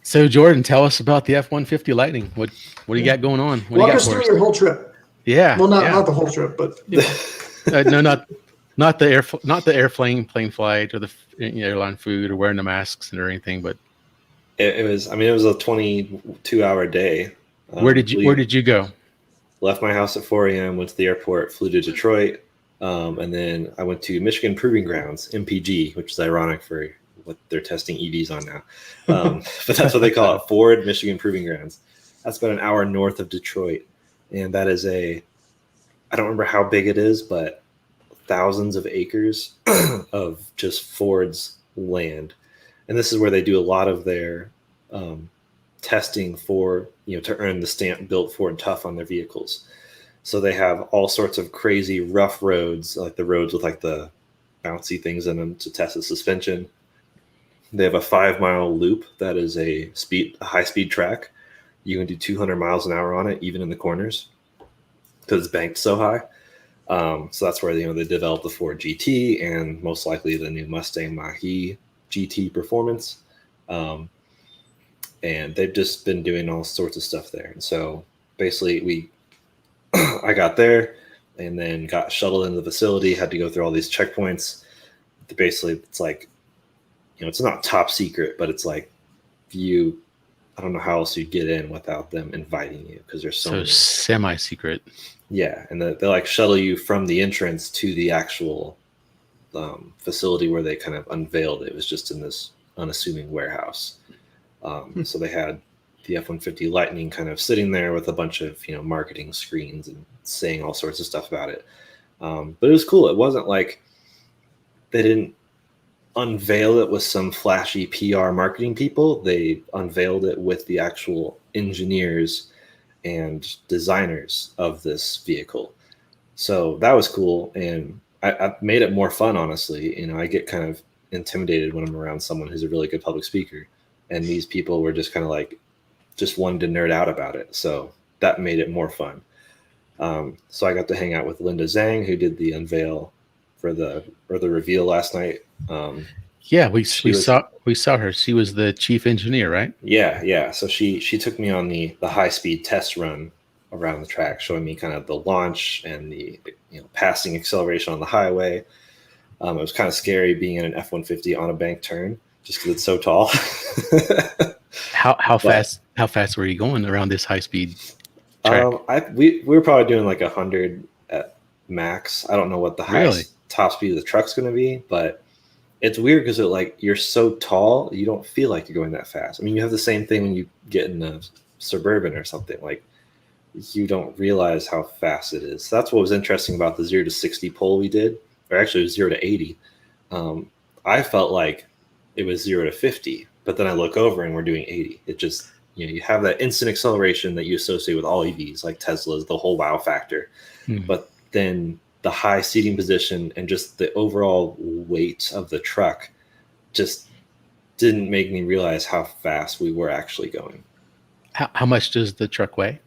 So Jordan, tell us about the F-150 Lightning. What do you got going on? What do Walk you got us for through us? your whole trip. Yeah. Well, yeah. not the whole trip, but you know. No, not the airplane flight or the airline food or wearing the masks or anything. But It was a 22-hour day. where did you go? Left my house at 4 a.m., went to the airport, flew to Detroit, and then I went to Michigan Proving Grounds, MPG, which is ironic for what they're testing EVs on now. But that's what they call it, Ford Michigan Proving Grounds. That's about an hour north of Detroit. And that is I don't remember how big it is, but thousands of acres of just Ford's land. And this is where they do a lot of their testing for, to earn the stamp Built Ford Tough on their vehicles. So they have all sorts of crazy rough roads, like the roads with like the bouncy things in them to test the suspension. They have a 5-mile loop that is a high-speed track. You can do 200 miles an hour on it, even in the corners, because it's banked so high. So that's where they developed the Ford GT and most likely the new Mustang Mach-E GT Performance. And they've just been doing all sorts of stuff there. And so basically I got there and then got shuttled into the facility, had to go through all these checkpoints. Basically, it's like, it's not top secret, but it's like I don't know how else you'd get in without them inviting you, because there's so many. Semi-secret. Yeah, and they like shuttle you from the entrance to the actual facility where they kind of unveiled it. It was just in this unassuming warehouse. So they had the F-150 Lightning kind of sitting there with a bunch of marketing screens and saying all sorts of stuff about it. But it was cool. It wasn't like they didn't unveil it with some flashy PR marketing people. They unveiled it with the actual engineers and designers of this vehicle. So that was cool. And I made it more fun, honestly. I get kind of intimidated when I'm around someone who's a really good public speaker. And these people were just kind of like, just wanted to nerd out about it. So that made it more fun. So I got to hang out with Linda Zhang, who did the unveil for the reveal last night. Yeah, we saw her. She was the chief engineer, right? Yeah. So she took me on the high-speed test run around the track, showing me kind of the launch and the passing acceleration on the highway. It was kind of scary being in an F-150 on a bank turn, just because it's so tall. How fast were you going around this high-speed track? We were probably doing like 100 at max. I don't know what the highest top speed of the truck's going to be, but it's weird because you're so tall, you don't feel like you're going that fast. I mean, you have the same thing when you get in a Suburban or something. Like, you don't realize how fast it is. So that's what was interesting about the 0 to 60 poll we did, or actually it was 0 to 80. I felt like it was 0 to 50, but then I look over and we're doing 80. It just, you have that instant acceleration that you associate with all EVs, like Tesla's, the whole wow factor. But then the high seating position and just the overall weight of the truck just didn't make me realize how fast we were actually going. How much does the truck weigh?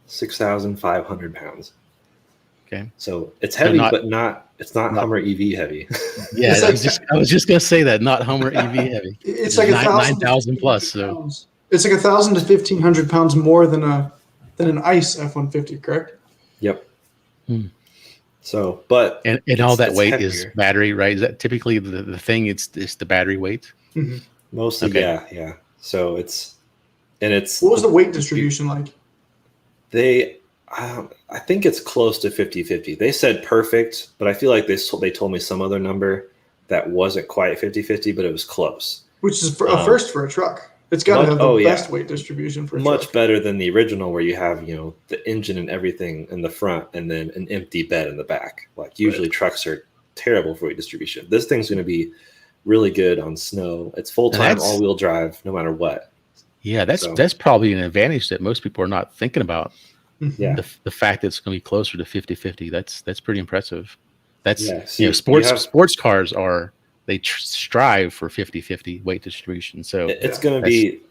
6,500 pounds. Okay. So it's heavy, but it's not Hummer EV heavy. Yeah, I was just gonna say that, not Hummer EV heavy. It's like 9,000 plus. So it's like 1,000 to 1,500 pounds more than an ICE F-150, correct? Yep. So, but and all that weight heavier. is battery, right? Is that typically the thing? It's the battery weight. Mm-hmm. Mostly, okay. Yeah. So it's what was the weight distribution like? I think it's close to 50-50. They said perfect, but I feel like they told me some other number that wasn't quite 50-50, but it was close. Which is a first for a truck. It's got to have the best weight distribution for a truck. Much better than the original, where you have the engine and everything in the front and then an empty bed in the back. Like usually trucks are terrible for weight distribution. This thing's going to be really good on snow. It's full-time all-wheel drive no matter what. Yeah, that's probably an advantage that most people are not thinking about. Yeah. The fact that it's going to be closer to 50-50, that's pretty impressive. That's sports cars they strive for 50-50 weight distribution. So it's going to be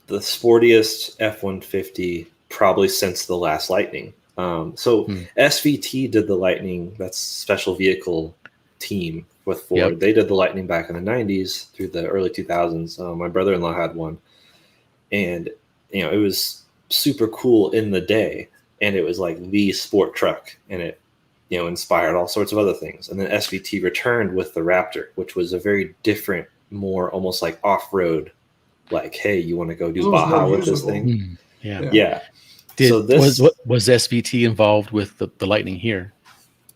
the sportiest F-150 probably since the last Lightning. SVT did the Lightning, that's special vehicle team with Ford. Yep. They did the Lightning back in the 90s through the early 2000s. My brother-in-law had one, and it was super cool in the day, and it was like the sport truck, and it inspired all sorts of other things. And then SVT returned with the Raptor, which was a very different, more almost like off-road, like, hey, you want to go do Baja with this thing? Yeah. So was SVT involved with the Lightning here?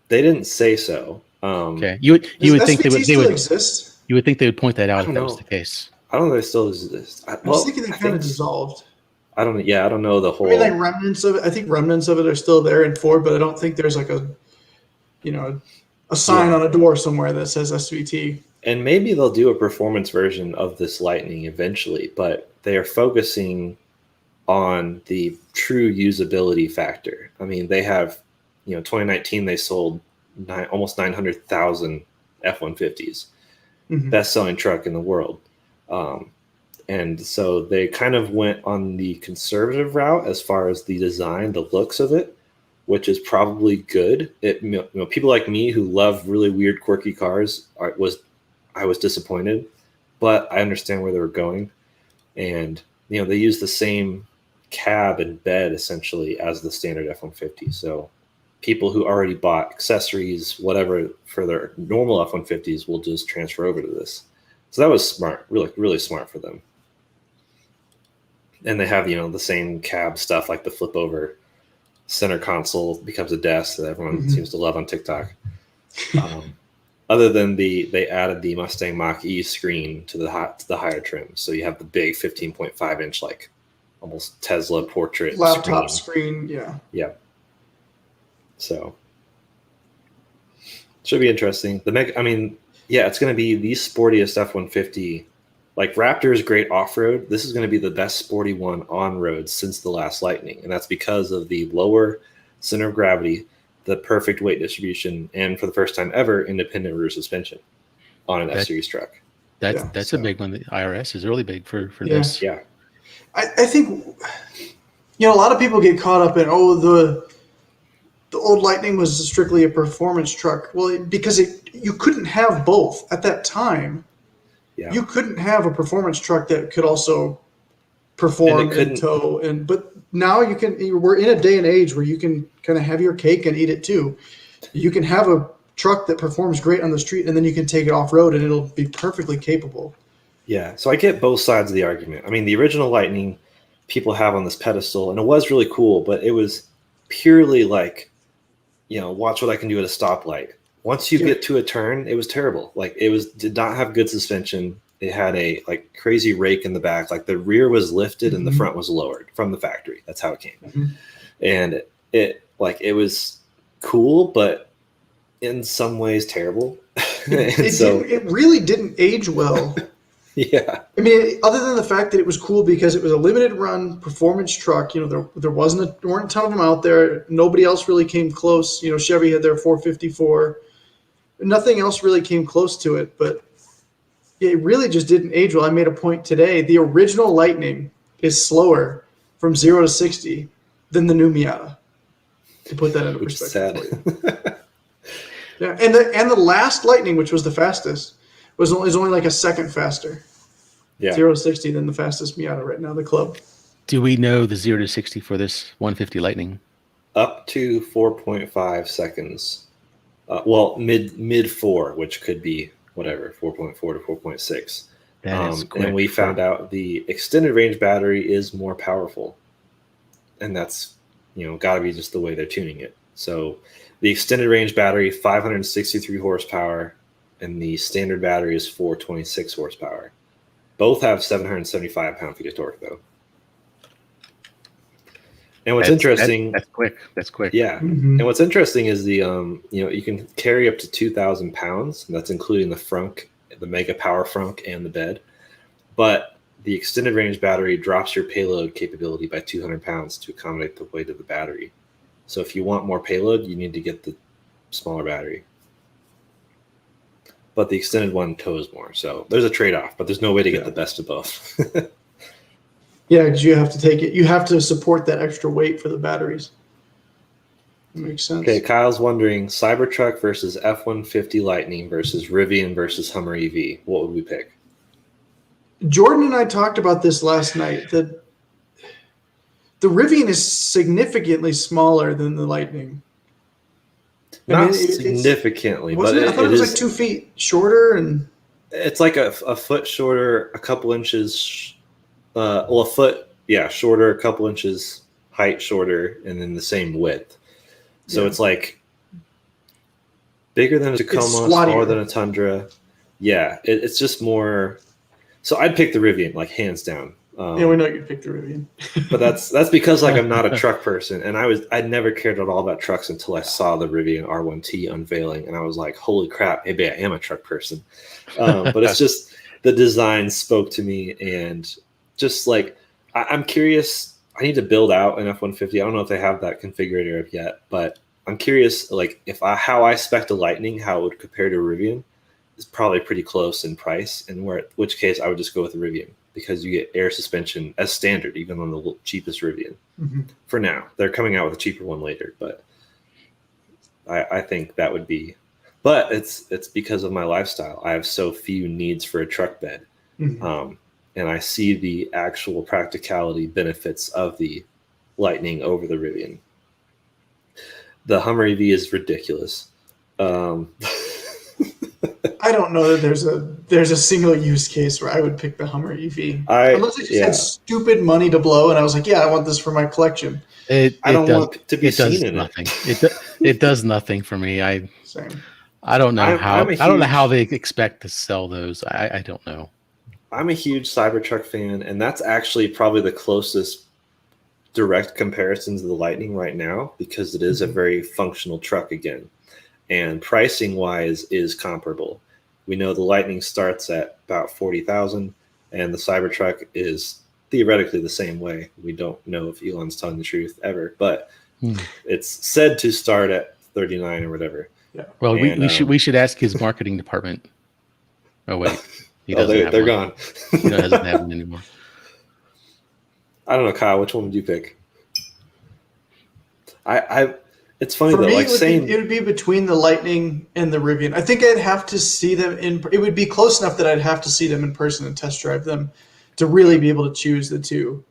They didn't say so. Okay, you would think they would exist. You would think they would point that out if that was the case. I don't know if they still exist. I was thinking they kind of dissolved. I don't know the whole. I mean, like remnants of it. I think remnants of it are still there in Ford, but I don't think there's like a sign on a door somewhere that says SVT. And maybe they'll do a performance version of this Lightning eventually, but they are focusing on the true usability factor. I mean, they have, 2019 they sold almost 900,000 F-150s, best-selling truck in the world. And so they kind of went on the conservative route as far as the design, the looks of it, which is probably good. People like me who love really weird, quirky cars, I was disappointed, but I understand where they were going. And, they use the same cab and bed essentially as the standard F-150. So people who already bought accessories, whatever, for their normal F-150s will just transfer over to this. So that was smart, really, really smart for them. And they have, the same cab stuff, like the flip over center console becomes a desk that everyone seems to love on TikTok. Other than they added the Mustang Mach-E screen to the higher trim. So you have the big 15.5 inch, like almost Tesla portrait laptop screen. Yeah. Yeah. So should be interesting. It's going to be the sportiest F-150. Like Raptor is great off-road. This is going to be the best sporty one on-road since the last Lightning. And that's because of the lower center of gravity, the perfect weight distribution, and for the first time ever, independent rear suspension on an F-Series truck. That's a big one. The IRS is really big for this. Yeah. I think, a lot of people get caught up in, the old Lightning was strictly a performance truck. Well, because you couldn't have both at that time. Yeah. You couldn't have a performance truck that could also perform and tow. But now you can. We're in a day and age where you can kind of have your cake and eat it too. You can have a truck that performs great on the street, and then you can take it off road, and it'll be perfectly capable. Yeah. So I get both sides of the argument. I mean, the original Lightning people have on this pedestal, and it was really cool, but it was purely like, watch what I can do at a stoplight. Once you get to a turn, it was terrible. Like did not have good suspension. It had a crazy rake in the back. Like the rear was lifted and the front was lowered from the factory. That's how it came. And it was cool, but in some ways terrible. It really didn't age well. Yeah. I mean, other than the fact that it was cool because it was a limited run performance truck, there weren't a ton of them out there. Nobody else really came close. Chevy had their 454. Nothing else really came close to it, but it really just didn't age well. I made a point today. The original Lightning is slower from 0 to 60 than the new Miata. To put that into perspective. Sad. Yeah, and the last Lightning, which was the fastest, is only like a second faster. Yeah. 0 to 60 than the fastest Miata right now, the club. Do we know the 0 to 60 for this 150 Lightning? Up to 4.5 seconds. Mid 4, which could be whatever, 4.4 to 4.6. And we found out the extended range battery is more powerful. And that's, got to be just the way they're tuning it. So the extended range battery, 563 horsepower, and the standard battery is 426 horsepower. Both have 775 pound-feet of torque, though. And what's interesting, that's quick. Yeah. And what's interesting is the you can carry up to 2,000 pounds, and that's including the Frunk, the Mega Power Frunk, and the bed. But the extended range battery drops your payload capability by 200 pounds to accommodate the weight of the battery. So if you want more payload, you need to get the smaller battery. But the extended one tows more. So there's a trade-off, but there's no way to get the best of both. Yeah, because you have to take it. You have to support that extra weight for the batteries. Makes sense. Okay, Kyle's wondering Cybertruck versus F-150 Lightning versus Rivian versus Hummer EV. What would we pick? Jordan and I talked about this last night. The Rivian is significantly smaller than the Lightning. Not significantly, but I thought it was like 2 feet shorter, and it's like a foot shorter, a couple inches. A foot, shorter, a couple inches height shorter, and then the same width. So it's like bigger than a Tacoma, smaller than a Tundra. Yeah, it's just more. So I'd pick the Rivian, like hands down. We know you'd pick the Rivian. But that's because like I'm not a truck person, and I'd never cared at all about trucks until I saw the Rivian R1T unveiling, and I was like, holy crap, maybe I am a truck person. But it's just the design spoke to me, and just like I'm curious. I need to build out an F-150. I don't know if they have that configurator yet, but I'm curious, like how I spec a Lightning, how it would compare to a Rivian is probably pretty close in price, and which case I would just go with the Rivian because you get air suspension as standard, even on the cheapest Rivian. Mm-hmm. For now, they're coming out with a cheaper one later, but I think that would be. But it's because of my lifestyle. I have so few needs for a truck bed. Mm-hmm. And I see the actual practicality benefits of the Lightning over the Rivian. The Hummer EV is ridiculous. I don't know that there's a single use case where I would pick the Hummer EV. Unless I just had stupid money to blow, and I was like, I want this for my collection. I don't want to be seen in nothing. It does nothing for me. Same. I don't know I don't know how they expect to sell those. I don't know. I'm a huge Cybertruck fan, and that's actually probably the closest direct comparison to the Lightning right now because it is a very functional truck again. And pricing-wise is comparable. We know the Lightning starts at about $40,000, and the Cybertruck is theoretically the same way. We don't know if Elon's telling the truth ever, but it's said to start at $39,000 or whatever. Yeah. Well, we should ask his marketing department. Oh wait. They're gone. He doesn't have them anymore. I don't know, Kyle. Which one would you pick? It's funny though. It would be between the Lightning and the Rivian. I think I'd have to see them It would be close enough that I'd have to see them in person and test drive them to really be able to choose the two.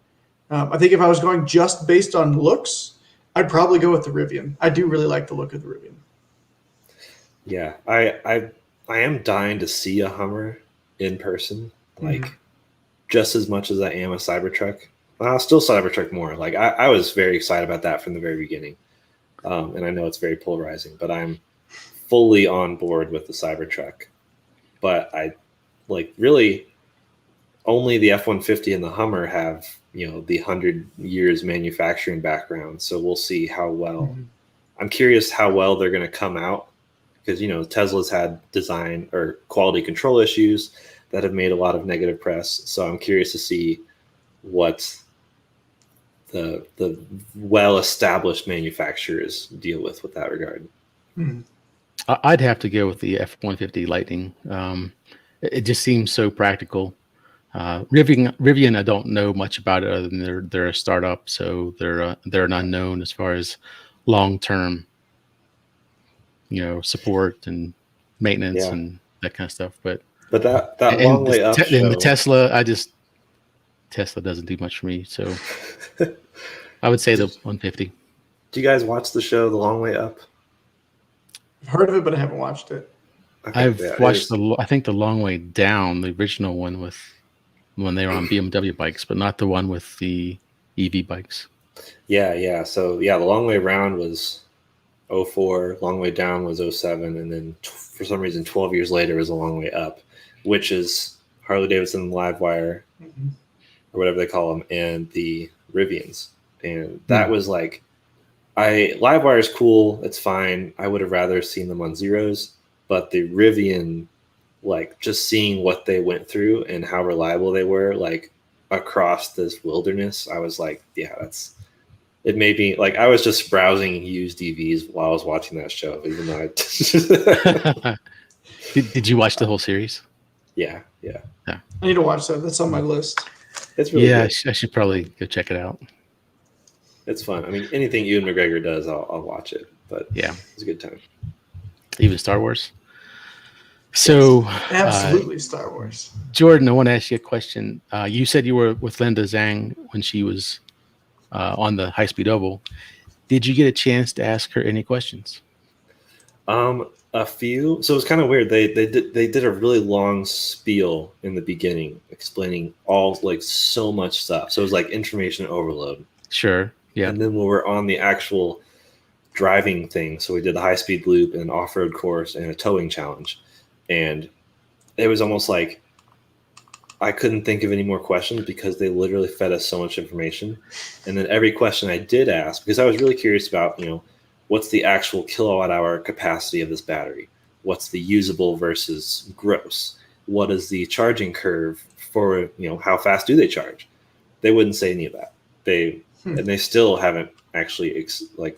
I think if I was going just based on looks, I'd probably go with the Rivian. I do really like the look of the Rivian. Yeah, I am dying to see a Hummer in person, like just as much as I am a Cybertruck. Still Cybertruck more. Like I was very excited about that from the very beginning, and I know it's very polarizing, but I'm fully on board with the Cybertruck. But I really only the F-150 and the Hummer have the 100 years manufacturing background, so we'll see how well. I'm curious how well they're going to come out. Because, Tesla's had design or quality control issues that have made a lot of negative press. So I'm curious to see what the well-established manufacturers deal with that regard. I'd have to go with the F-150 Lightning. It just seems so practical. Rivian, I don't know much about it other than they're a startup, so they're an unknown as far as long-term support and maintenance and that kind of stuff. But that long way up and the Tesla doesn't do much for me. So I would say the 150. Do you guys watch the show The Long Way Up? I've heard of it, but I haven't watched it. I've watched I think the Long Way Down, the original one when they were on BMW bikes, but not the one with the EV bikes. Yeah. So the Long Way Round was 2004, Long Way Down was 2007, and then for some reason 12 years later was A Long Way Up, which is Harley Davidson Livewire or whatever they call them, and the Rivians. And that was like, Livewire is cool, it's fine. I would have rather seen them on Zeros, but the Rivian, just seeing what they went through and how reliable they were, across this wilderness, I was like, it made me I was just browsing used EVs while I was watching that show, even though Did you watch the whole series? Yeah. I need to watch that. That's on my list. It's really good. I should probably go check it out. It's fun. I mean, anything Ewan McGregor does, I'll watch it. But Yeah, it's a good time. even Star Wars. So, Absolutely, Star Wars. Jordan, I want to ask you a question. You said you were with Linda Zhang when she was on the High Speed Oval. Did you get a chance to ask her any questions? A few. So it was kind of weird. They did a really long spiel in the beginning, explaining all like so much stuff. So it was like information overload. Sure. Yeah. And then when we're on the actual driving thing, so we did the high speed loop and an off road course and a towing challenge, and it was almost like I couldn't think of any more questions because they literally fed us so much information. And then every question I did ask, because I was really curious about, what's the actual kilowatt hour capacity of this battery? What's the usable versus gross? What is the charging curve for, how fast do they charge? They wouldn't say any of that. And they still haven't actually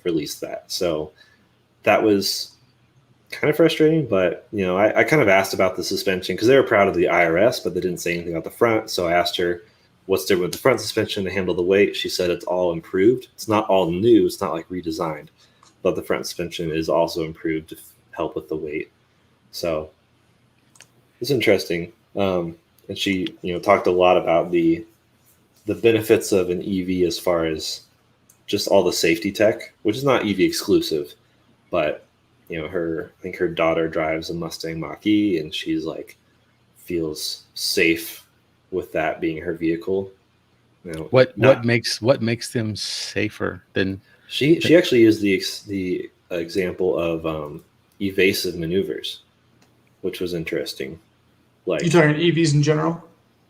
released that. So that was kind of frustrating, but I kind of asked about the suspension because they were proud of the IRS, but they didn't say anything about the front. So I asked her what's different with the front suspension to handle the weight. She said it's all improved. It's not all new. It's not like redesigned, but the front suspension is also improved to help with the weight. So it's interesting. And she, talked a lot about the benefits of an EV as far as just all the safety tech, which is not EV exclusive, but I think her daughter drives a Mustang Mach-E, and she's feels safe with that being her vehicle. What makes them safer than? She actually used the example of evasive maneuvers, which was interesting. You talking EVs in general?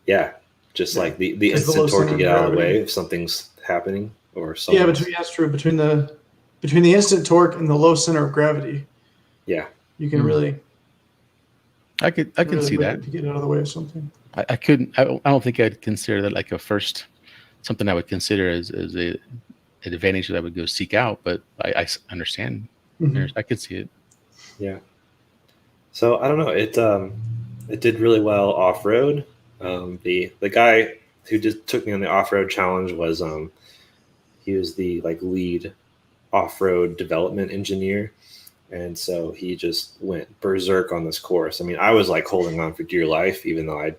Yeah, just like the instant torque to get out of the way if something's happening or something. Yeah, that's true. Between the instant torque and the low center of gravity. Yeah, you can really. I can really see that. To get out of the way of something. I couldn't. I don't think I'd consider that like a first something I would consider as an advantage that I would go seek out. But I understand. Mm-hmm. I could see it. Yeah. So I don't know. It did really well off road. The guy who just took me on the off road challenge was he was the lead off road development engineer. And so he just went berserk on this course. I mean, I was holding on for dear life, even though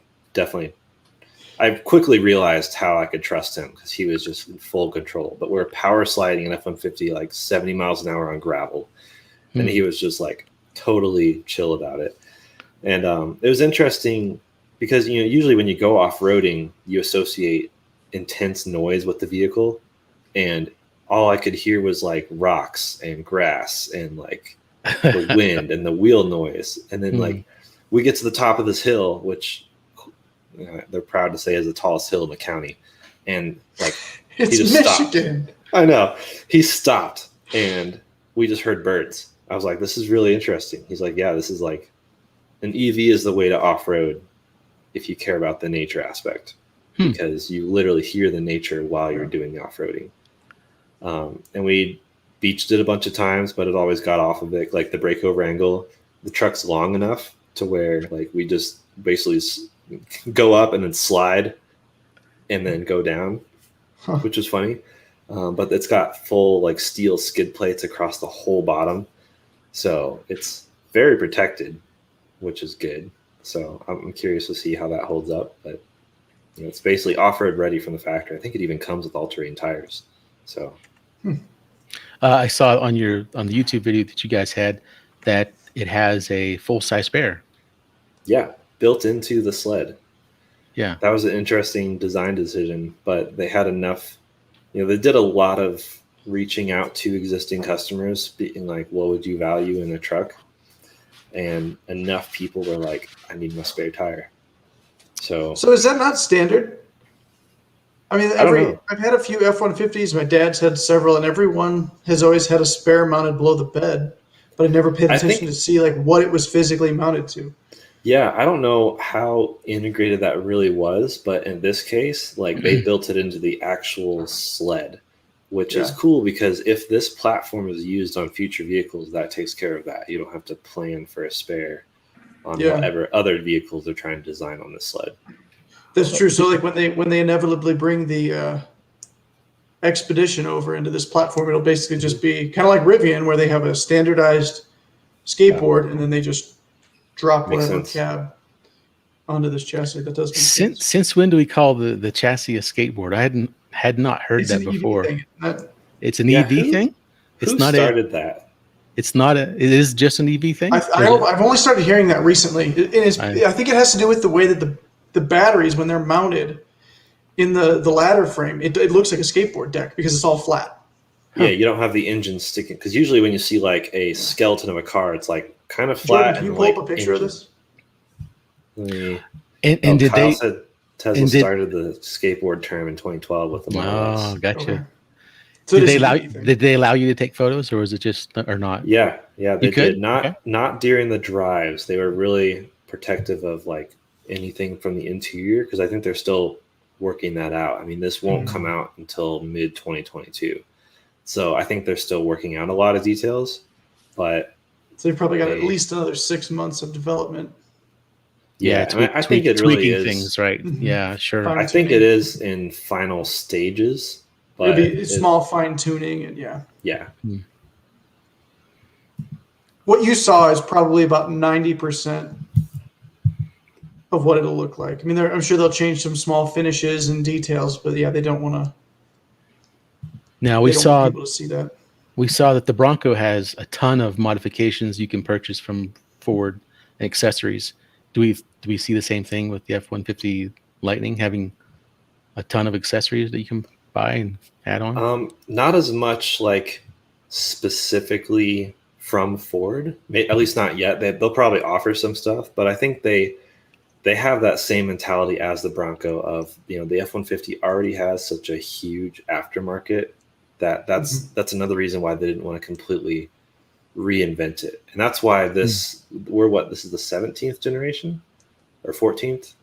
I quickly realized how I could trust him because he was just in full control. But we're power sliding an F-150 70 miles an hour on gravel. And he was just totally chill about it. And it was interesting because, usually when you go off-roading, you associate intense noise with the vehicle. And all I could hear was rocks and grass and the wind and the wheel noise. And then we get to the top of this hill, which they're proud to say is the tallest hill in the county. And he just Michigan. Stopped. I know. He stopped and we just heard birds. I was like, this is really interesting. He's like, yeah, this is an EV is the way to off-road if you care about the nature aspect because you literally hear the nature while you're doing the off-roading. And we beached it a bunch of times, but it always got off of it. The breakover angle, the truck's long enough to where we just basically go up and then slide and then go down, which is funny. But it's got full steel skid plates across the whole bottom. So it's very protected, which is good. So I'm curious to see how that holds up, but it's basically off-road ready from the factory. I think it even comes with all-terrain tires. So I saw on the YouTube video that you guys had that it has a full-size spare. Yeah, built into the sled. Yeah, that was an interesting design decision, but they had enough. They did a lot of reaching out to existing customers, being what would you value in a truck? And enough people were like, I need my spare tire. So is that not standard? I mean, I've had a few F-150s. My dad's had several, and everyone has always had a spare mounted below the bed. But I never paid attention to see what it was physically mounted to. Yeah, I don't know how integrated that really was, but in this case, they built it into the actual sled, which is cool because if this platform is used on future vehicles, that takes care of that. You don't have to plan for a spare on whatever other vehicles they're trying to design on this sled. That's true. So when they inevitably bring the expedition over into this platform. It'll basically just be kind of like Rivian, where they have a standardized skateboard, and then they just drop Makes whatever sense. cab onto this chassis. That does make sense. Since when do we call the chassis a skateboard? I had not heard It's that an before. EV thing. It's an Yeah, EV thing. It's Who not started that? It's not a. It is just an EV thing. I've only started hearing that recently. I think it has to do with the way that the batteries, when they're mounted in the ladder frame, it looks like a skateboard deck because it's all flat. Yeah, you don't have the engine sticking, because usually when you see like a skeleton of a car, it's like kind of flat. Jordan, can you and pull like up a picture engine. of this? And did Kyle they? said Tesla started the skateboard term in 2012 with the Model S. Oh, gotcha. Okay. So Did it they is allow? an EV thing. Did they allow you to take photos, or was it just or not? Yeah, they You could? did. Not Okay. not during the drives. They were really protective of like anything from the interior, because I think they're still working that out. I mean, this won't come out until mid 2022, so I think they're still working out a lot of details. But So they've probably got at least another 6 months of development. yeah, I think it really tweaking is. things, right? Mhm. Yeah, sure. Fine. I think it is in final stages. But It'd be small fine tuning, and yeah, what you saw is probably about 90% of what it'll look like. I mean, I'm sure they'll change some small finishes and details, but yeah, they don't want to. Now They don't want people to see that. we saw that the Bronco has a ton of modifications you can purchase from Ford and accessories. Do we see the same thing with the F-150 Lightning having a ton of accessories that you can buy and add on? not as much like specifically from Ford, at least not yet. They'll probably offer some stuff, but I think they have that same mentality as the Bronco of, the F-150 already has such a huge aftermarket that's another reason why they didn't want to completely reinvent it. And that's why this is the 17th generation or 14th?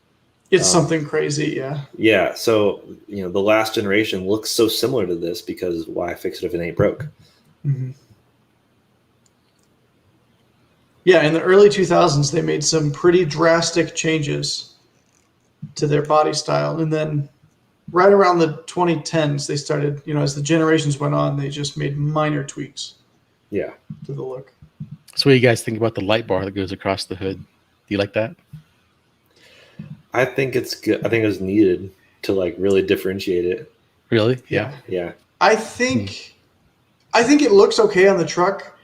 It's something crazy, yeah. Yeah, so the last generation looks so similar to this, because why fix it if it ain't broke? Mm-hmm. Yeah, in the early 2000s, they made some pretty drastic changes to their body style. And then right around the 2010s, they started, as the generations went on, they just made minor tweaks Yeah. to the look. So what do you guys think about the light bar that goes across the hood? Do you like that? I think it's good. I think it was needed to like really differentiate it. Really? Yeah. Yeah. I think it looks okay on the truck.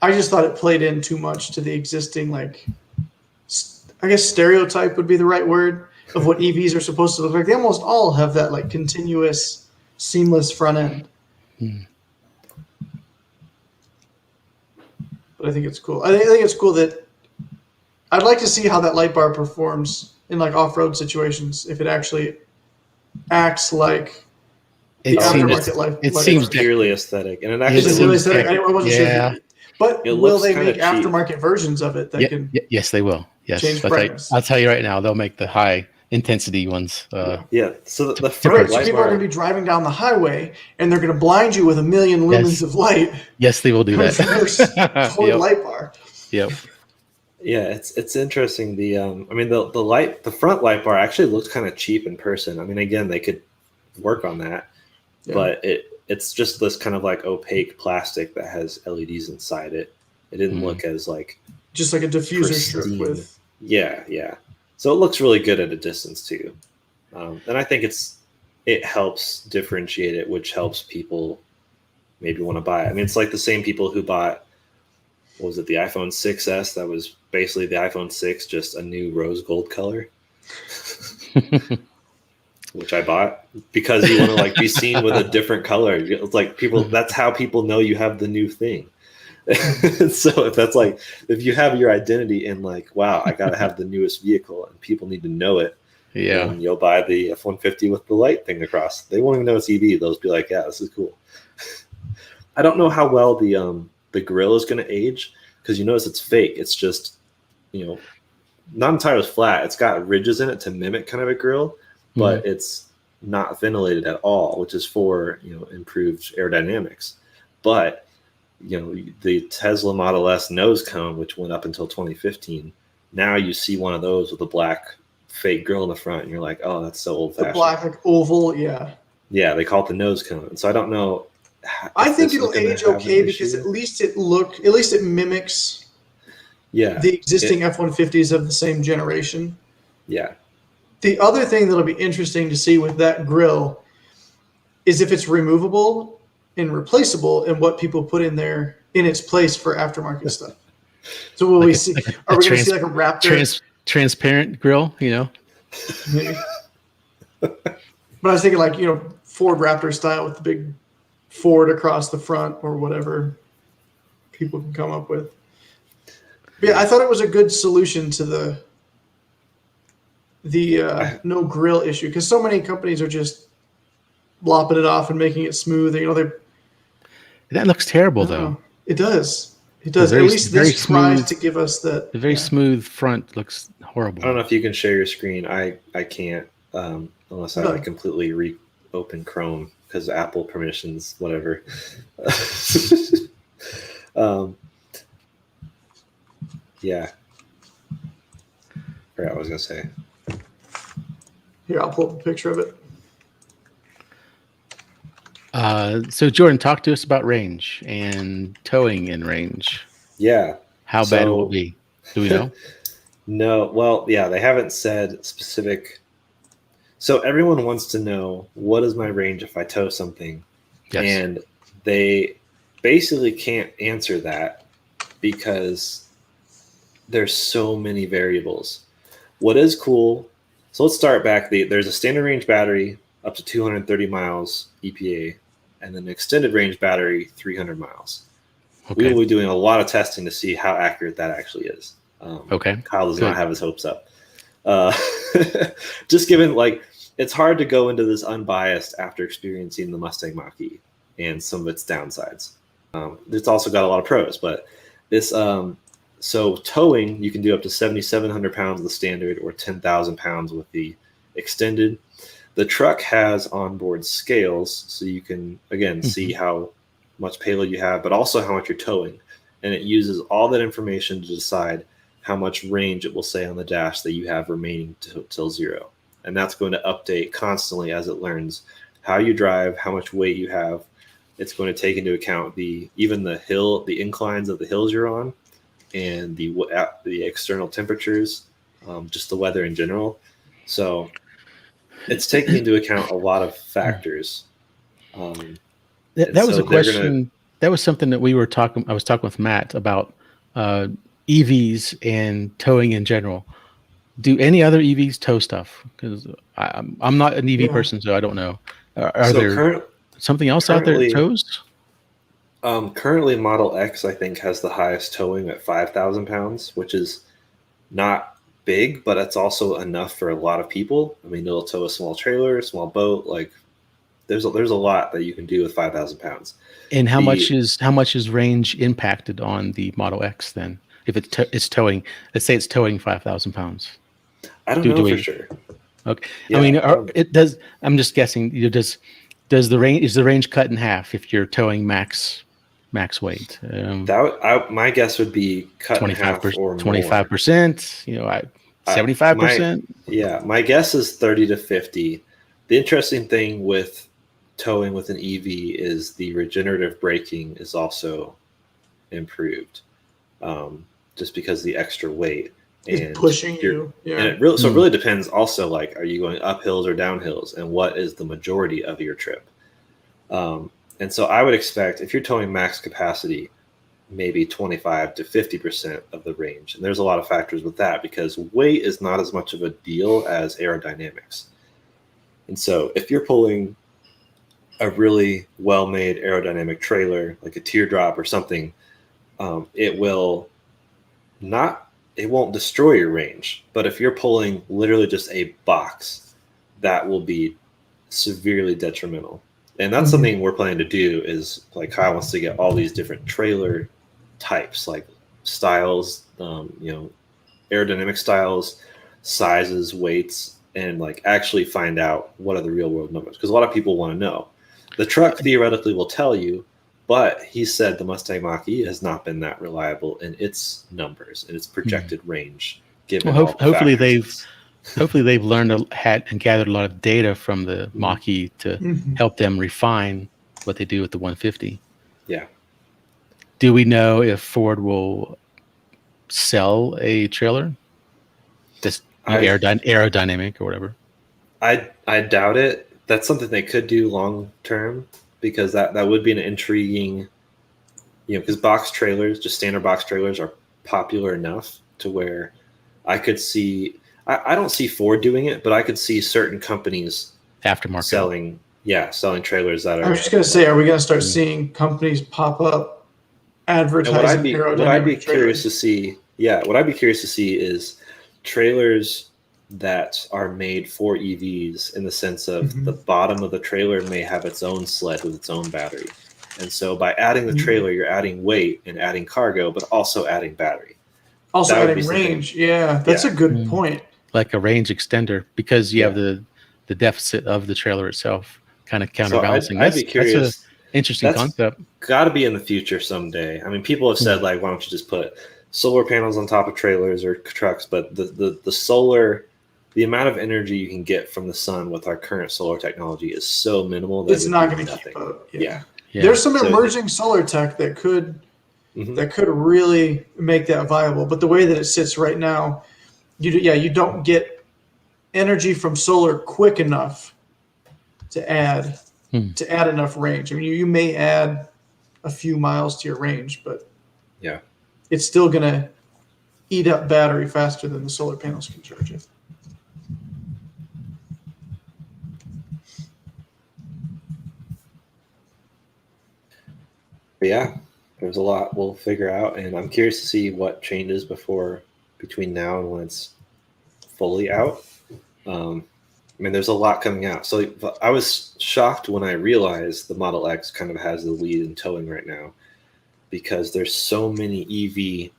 I just thought it played in too much to the existing, I guess stereotype would be the right word, of what EVs are supposed to look like. They almost all have that continuous, seamless front end. But I think it's cool. I think it's cool that I'd like to see how that light bar performs in off-road situations, if it actually acts like the aftermarket light. It seems purely aesthetic, and it Is actually it really looks aesthetic? I wasn't sure. But It will looks they kinda make cheap. aftermarket versions of it that can? Yes, they will. Yes, change I'll brightness? tell you right now, they'll make the high intensity ones. Yeah. So the Right, front so light people are bar, going to be driving down the highway, and they're going to blind you with a million lumens of light Yes, they will do coming from their that. Ford light bar. Yep. yeah, it's interesting. The front light bar actually looks kind of cheap in person. I mean, again, they could work on that, but it's just this kind of opaque plastic that has LEDs inside it. It didn't look as Just like a diffuser strip pristine. with. Yeah. So it looks really good at a distance too, and I think it helps differentiate it, which helps people maybe want to buy it. I mean, it's like the same people who bought, what was it, the iPhone 6s? That was basically the iPhone 6, just a new rose gold color, which I bought because you want to be seen with a different color. It's like people. That's how people know you have the new thing. So if you have your identity in wow, I gotta have the newest vehicle and people need to know it, then you'll buy the F-150 with the light thing across. They won't even know it's EV. They'll just be like, yeah, this is cool. I don't know how well the grill is going to age, because you notice it's fake. It's just not entirely flat. It's got ridges in it to mimic kind of a grill, but it's not ventilated at all, which is for improved aerodynamics. But the Tesla Model S nose cone, which went up until 2015, now you see one of those with a black fake grill in the front, and you're like, oh, that's so old fashioned. The black oval, yeah. Yeah, they call it the nose cone. So I don't know. I if think this is it'll gonna age have an okay because issue. at least it mimics the existing F-150s of the same generation. Yeah. The other thing that'll be interesting to see with that grille is if it's removable and replaceable and what people put in there in its place for aftermarket stuff. So will we see? Are we going to see like a Raptor? Transparent grill, you know? Maybe. But I was thinking like, Ford Raptor style with the big Ford across the front or whatever people can come up with. But yeah, I thought it was a good solution to the no grill issue because so many companies are just lopping it off and making it smooth. That looks terrible, though. It does. It does. At least this tries to give us that. The very smooth front looks horrible. I don't know if you can share your screen. I can't unless I completely reopen Chrome because Apple permissions, whatever. Yeah. I forgot what I was going to say. Here, I'll pull up a picture of it. So Jordan, talk to us about range and towing in range. Yeah. How bad will it be? Do we know? No. Well, yeah, they haven't said specific. So everyone wants to know, what is my range if I tow something? Yes. And they basically can't answer that because there's so many variables. What is cool, so let's start back. There's a standard range battery up to 230 miles EPA, and then an extended range battery 300 miles. Okay. We will be doing a lot of testing to see how accurate that actually is. Okay. Kyle does not have his hopes up. Just given, it's hard to go into this unbiased after experiencing the Mustang Mach-E and some of its downsides. It's also got a lot of pros, but this so towing, you can do up to 7,700 pounds with the standard or 10,000 pounds with the extended. The truck has onboard scales, so you can, again, see how much payload you have, but also how much you're towing. And it uses all that information to decide how much range it will say on the dash that you have remaining till zero. And that's going to update constantly as it learns how you drive, how much weight you have. It's going to take into account even the inclines of the hills you're on, and the external temperatures, just the weather in general. So it's taking into account a lot of factors. That was a question. That was something that I was talking with Matt about EVs and towing in general. Do any other EVs tow stuff? Because I'm not an EV person, so I don't know. Are there something else out there that tows? Currently, Model X, I think, has the highest towing at 5,000 pounds, which is not big, but it's also enough for a lot of people. I mean, it'll tow a small trailer, a small boat. There's a lot that you can do with 5,000 pounds. And how much is range impacted on the Model X then? If it's towing, let's say it's towing 5,000 pounds. I don't know for sure. Okay. Yeah, I mean, it does. I'm just guessing. Is the range cut in half if you're towing max weight? My guess would be cut in half or 25%. 75%. My guess is 30 to 50. The interesting thing with towing with an EV is the regenerative braking is also improved, just because the extra weight is pushing you. Yeah. And it really depends. Also, are you going up hills or down hills, and what is the majority of your trip? And so I would expect if you're towing max capacity, maybe 25 to 50% of the range. And there's a lot of factors with that because weight is not as much of a deal as aerodynamics. And so if you're pulling a really well-made aerodynamic trailer, like a teardrop or something, it won't destroy your range. But if you're pulling literally just a box, that will be severely detrimental. And that's something we're planning to do is, Kyle wants to get all these different trailer types, styles, aerodynamic styles, sizes, weights, and actually find out what are the real world numbers. Because a lot of people want to know. The truck theoretically will tell you, but he said the Mustang Mach-E has not been that reliable in its numbers and its projected range. Given hopefully Hopefully they've learned and gathered a lot of data from the Mach-E to Mhm. help them refine what they do with the 150. Yeah. Do we know if Ford will sell a trailer that's aerodynamic or whatever? I doubt it. That's something they could do long term, because that would be an intriguing, because box trailers, just standard box trailers, are popular enough to where I could see. I don't see Ford doing it, but I could see certain companies Aftermarket. selling trailers that are. I was just gonna say, are we gonna start seeing companies pop up advertising what I'd be aerodynamic curious trailers? to see, what I'd be curious to see is trailers that are made for EVs, in the sense of the bottom of the trailer may have its own sled with its own battery. And so by adding the trailer, you're adding weight and adding cargo, but also adding battery. Also That would adding be something- range. Yeah, that's a good point. Like a range extender, because you have the deficit of the trailer itself kind of counterbalancing. I'd be curious. That's an interesting concept. Got to be in the future someday. I mean, people have said, like, why don't you just put solar panels on top of trailers or trucks? But the solar, the amount of energy you can get from the sun with our current solar technology is so minimal that It's not going to keep up. Yeah. There's some emerging solar tech that could really make that viable. But the way that it sits right now, you don't get energy from solar quick enough to add enough range. I mean, you may add a few miles to your range, but it's still going to eat up battery faster than the solar panels can charge it. But yeah, there's a lot we'll figure out, and I'm curious to see what changes between now and when it's fully out. I mean, there's a lot coming out. So I was shocked when I realized the Model X kind of has the lead in towing right now, because there's so many EV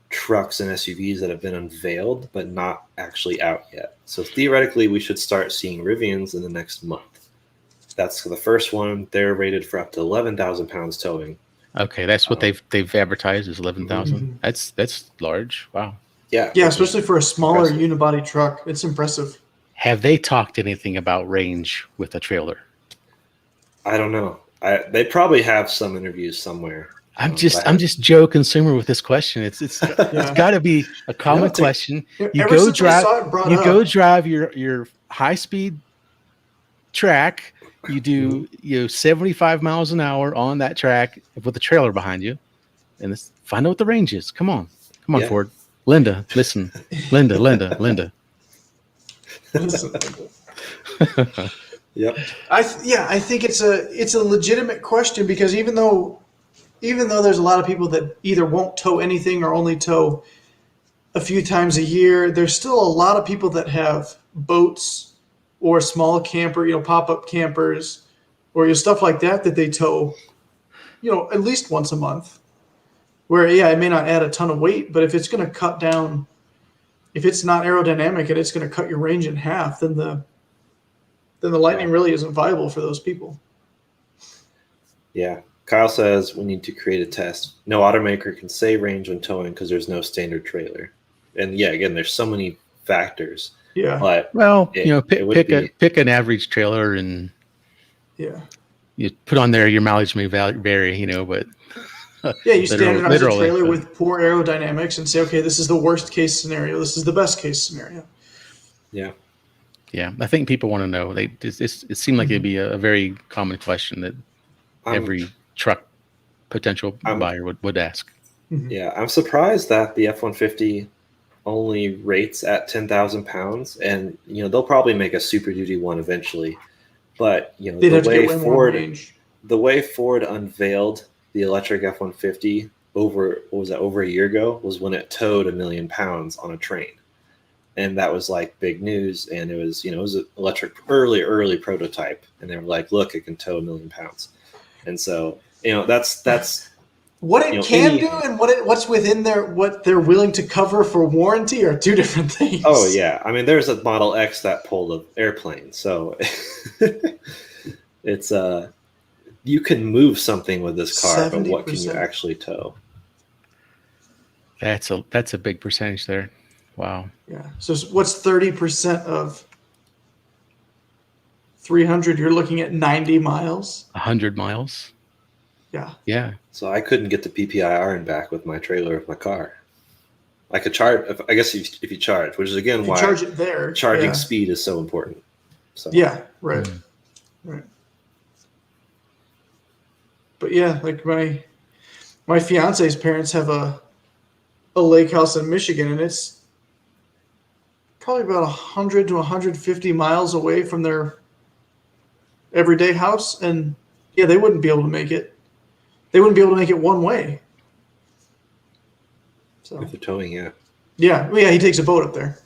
trucks and SUVs that have been unveiled but not actually out yet. So theoretically, we should start seeing Rivians in the next month. That's the first one. They're rated for up to 11,000 pounds towing. Okay, that's what they've advertised as 11,000. That's large. Wow. Yeah, especially for a smaller unibody truck. It's impressive. Have they talked anything about range with a trailer? I don't know. They probably have some interviews somewhere. I'm just Joe Consumer with this question. It's got to be a common question. You go drive your high speed track. You do 75 miles an hour on that track with a trailer behind you, and find out what the range is. Come on, Ford. Linda, listen. Linda. Yep. I think it's a legitimate question, because even though there's a lot of people that either won't tow anything or only tow a few times a year, there's still a lot of people that have boats or small camper, pop-up campers, or stuff like that they tow, at least once a month. Where it may not add a ton of weight, but if it's going to cut down, if it's not aerodynamic and it's going to cut your range in half, then the Lightning really isn't viable for those people. Yeah. Kyle says we need to create a test. No automaker can say range when towing because there's no standard trailer. And again, there's so many factors. Yeah. But pick an average trailer and you put on there your mileage may vary, but you standardize a trailer with poor aerodynamics and say, okay, this is the worst case scenario. This is the best case scenario. Yeah. Yeah. I think people want to know. It seemed like it'd be a very common question that every truck potential buyer would ask. Yeah. I'm surprised that the F-150 only rates at 10,000 pounds, and they'll probably make a Super Duty one eventually. But the way Ford unveiled the electric F-150 over a year ago was when it towed 1 million pounds on a train, and that was like big news. And it was an electric early prototype, and they were like, look, it can tow 1 million pounds. And so that's what it can do, and what's within what they're willing to cover for warranty are two different things. Oh yeah, I mean, there's a Model X that pulled an airplane, so it's you can move something with this car, 70%. But what can you actually tow? That's a big percentage there. Wow. Yeah. So what's 30% of 300? You're looking at 90 miles. 100 miles. Yeah. Yeah. So I couldn't get the PPIR and back with my trailer of my car. I could charge, I guess if you charge, which is again If you why charge it there. charging yeah. speed is so important. So Yeah. Right. Mm. Right. But yeah, like my fiance's parents have a lake house in Michigan, and it's probably about 100 to 150 miles away from their everyday house. And yeah, they wouldn't be able to make it. They wouldn't be able to make it one way. So with the towing, yeah. yeah, well, yeah, he takes a boat up there.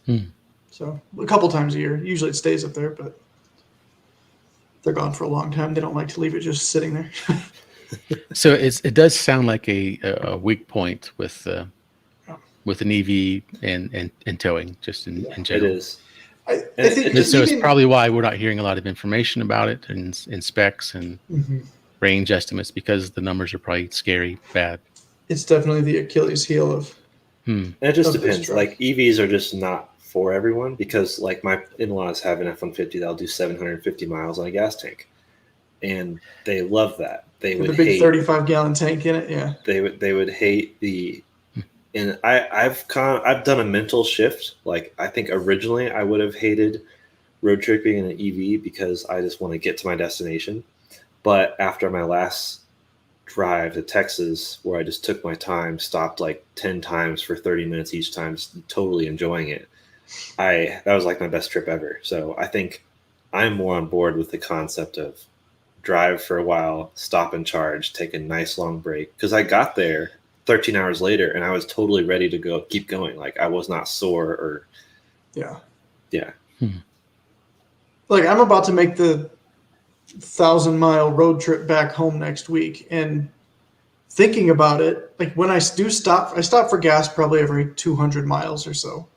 Hmm. So a couple times a year. Usually it stays up there, but they're gone for a long time. They don't like to leave it just sitting there. So it does sound like a weak point with an EV and towing, just in It general. is. I think So it's even- probably why we're not hearing a lot of information about it and specs and Mhm. range estimates, because the numbers are probably scary bad. It's definitely the Achilles heel of And it just Of this depends. truck. Like EVs are just not for everyone because like my in-laws have an F-150 that'll do 750 miles on a gas tank. And they love that. They the would big hate 35-gallon tank in it. Yeah. they would hate the and I've done a mental shift. Like I think originally I would have hated road tripping in an EV because I just want to get to my destination. But after my last drive to Texas, where I just took my time, stopped like 10 times for 30 minutes each time, just totally enjoying it, that was like my best trip ever. So I think I'm more on board with the concept of drive for a while, stop and charge, take a nice long break. Because I got there 13 hours later and I was totally ready to keep going. Like I was not sore or Yeah. yeah. Like I'm about to make the 1,000-mile road trip back home next week, and thinking about it, like when I do stop, I stop for gas probably every 200 miles or so.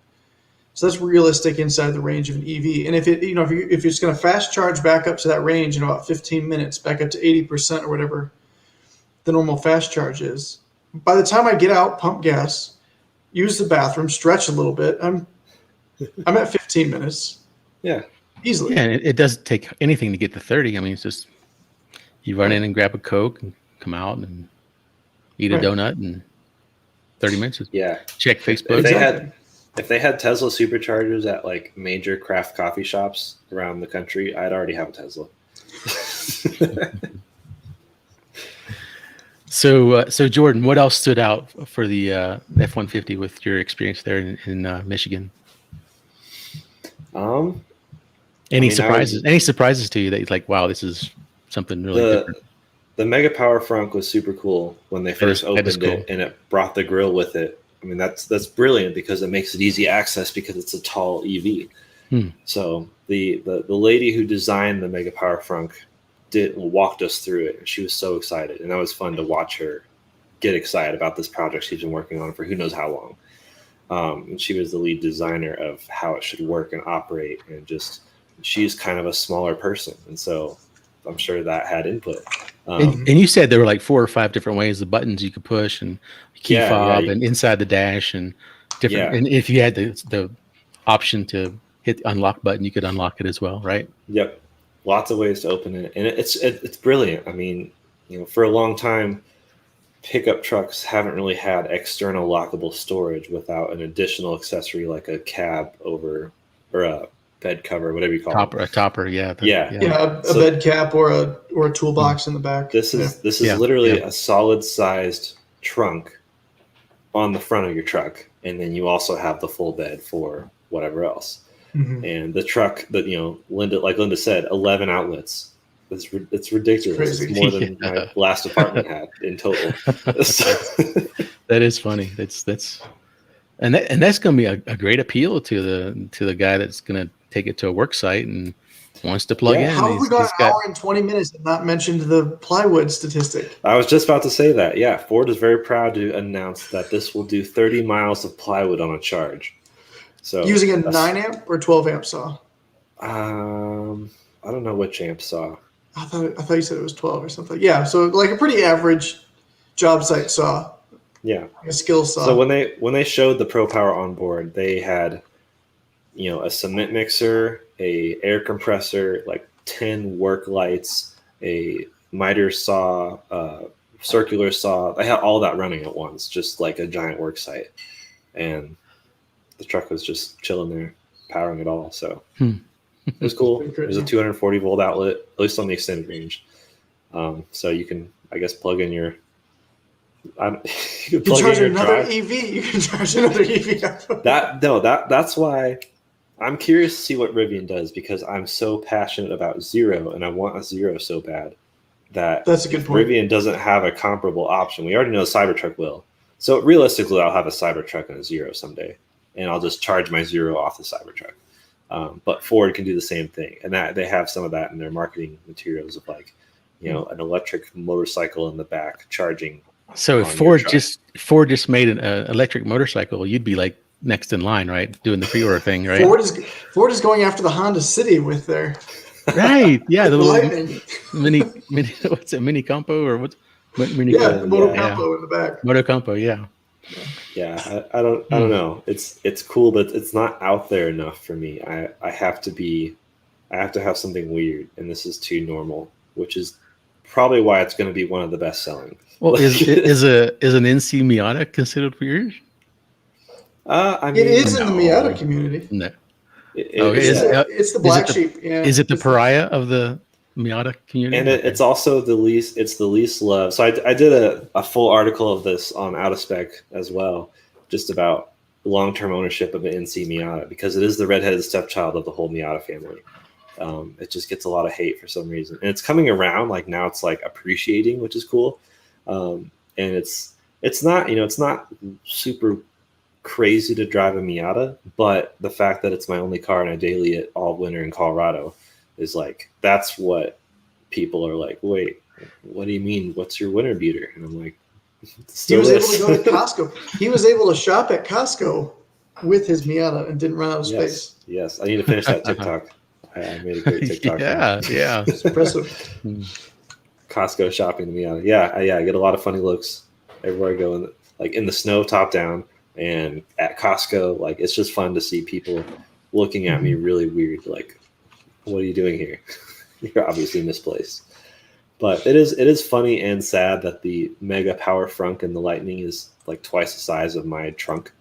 So that's realistic inside the range of an EV. And if it's going to fast charge back up to that range in about 15 minutes, back up to 80% or whatever the normal fast charge is, by the time I get out, pump gas, use the bathroom, stretch a little bit, I'm at 15 minutes. Yeah. Easily. Yeah, and it doesn't take anything to get to 30. I mean, it's just you run in and grab a Coke and come out and eat a Right. donut, and 30 minutes. Yeah. Check Facebook. If they had Tesla superchargers at like major craft coffee shops around the country, I'd already have a Tesla. So Jordan, what else stood out for the F-150 with your experience there in Michigan? Any surprises? Any surprises to you that you're like, wow, this is something really different? The Mega Power Frunk was super cool when they first opened cool. it, and it brought the grill with it. I mean, that's brilliant because it makes it easy access because it's a tall EV. So the lady who designed the Mega Power Frunk walked us through it, and she was so excited, and that was fun to watch her get excited about this project she's been working on for who knows how long. And she was the lead designer of how it should work and operate, and she's kind of a smaller person, and so I'm sure that had input. And you said there were like 4 or 5 different ways, the buttons you could push, and key fob, and inside the dash, and different. Yeah. And if you had the option to hit the unlock button, you could unlock it as well, right? Yep, lots of ways to open it, and it's brilliant. I mean, for a long time, pickup trucks haven't really had external lockable storage without an additional accessory like a cab over or a bed cover, whatever you call it. A topper, yeah. A bed cap or a toolbox in the back. This is literally a solid sized trunk on the front of your truck, and then you also have the full bed for whatever else. And the truck that Linda said, 11 outlets. It's ridiculous. It's more than my last apartment had in total. That is funny. That's that's going to be a great appeal to the guy that's going to take it to a work site and wants to plug in. How have we got an hour and 20 minutes and not mentioned the plywood statistic? I was just about to say that. Yeah, Ford is very proud to announce that this will do 30 miles of plywood on a charge. So using a 9 amp or 12 amp saw? I don't know which amp saw. I thought you said it was 12 or something. Yeah, so like a pretty average job site saw, Yeah. a skill saw. So when they showed the Pro Power on board, they had, a cement mixer, a air compressor, like 10 work lights, a miter saw, circular saw. They had all that running at once, just like a giant work site. And the truck was just chilling there, powering it all. So it was cool. There's a 240 volt outlet, at least on the extended range. So you can, I guess, plug in your. You can charge another EV. You can charge another EV. That's why I'm curious to see what Rivian does, because I'm so passionate about Zero and I want a Zero so bad that's a good point. Rivian doesn't have a comparable option. We already know the Cybertruck will. So realistically, I'll have a Cybertruck and a Zero someday, and I'll just charge my Zero off the Cybertruck. But Ford can do the same thing, and that they have some of that in their marketing materials of like, an electric motorcycle in the back charging. So if Ford just made an electric motorcycle, you'd be like next in line, right? Doing the pre-order thing, right? Ford is going after the Honda City with their right. Yeah, the Lightning. mini what's it, mini compo or what's mini? Yeah, the Moto Compo in the back. Moto Compo, yeah. Yeah, I don't know. It's cool, but it's not out there enough for me. I have to have something weird, and this is too normal, which is probably why it's going to be one of the best selling. Well, is an NC Miata considered weird? I mean, it is in the Miata community. No. It's the black sheep. Yeah. Is it the pariah of the Miata community? And it's also the least loved. So I did a full article of this on Out of Spec as well, just about long-term ownership of an NC Miata, because it is the redheaded stepchild of the whole Miata family. It just gets a lot of hate for some reason, and it's coming around. Like now, it's like appreciating, which is cool. And it's not it's not super crazy to drive a Miata, but the fact that it's my only car and I daily it all winter in Colorado is like, that's what people are like. Wait, what do you mean? What's your winter beater? And I'm like, he was able to go to Costco. He was able to shop at Costco with his Miata and didn't run out of space. Yes, I need to finish that TikTok. I made a great TikTok. Yeah. It's impressive. Costco shopping the Miata. Yeah, I get a lot of funny looks everywhere I go, in the snow, top down, and at Costco. Like, it's just fun to see people looking at me really weird. Like, what are you doing here? You're obviously misplaced. But it is funny and sad that the mega power frunk in the Lightning is like twice the size of my trunk.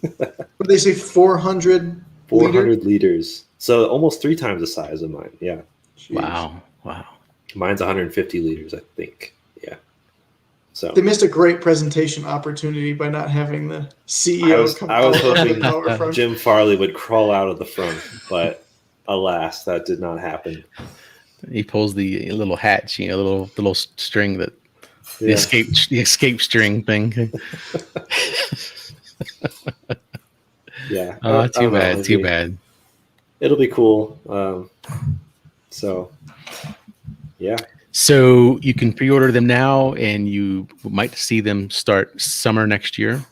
What did they say? 400 liters. So almost 3 times the size of mine. Yeah. Jeez. Wow. Mine's 150 liters, I think. Yeah. So they missed a great presentation opportunity by not having the CEO I was hoping Jim Farley would crawl out of the front, but alas, that did not happen. He pulls the little hatch, the little string that the escape string thing. Yeah. Oh, too bad. It'll be cool. So, yeah. So you can pre-order them now, and you might see them start summer next year.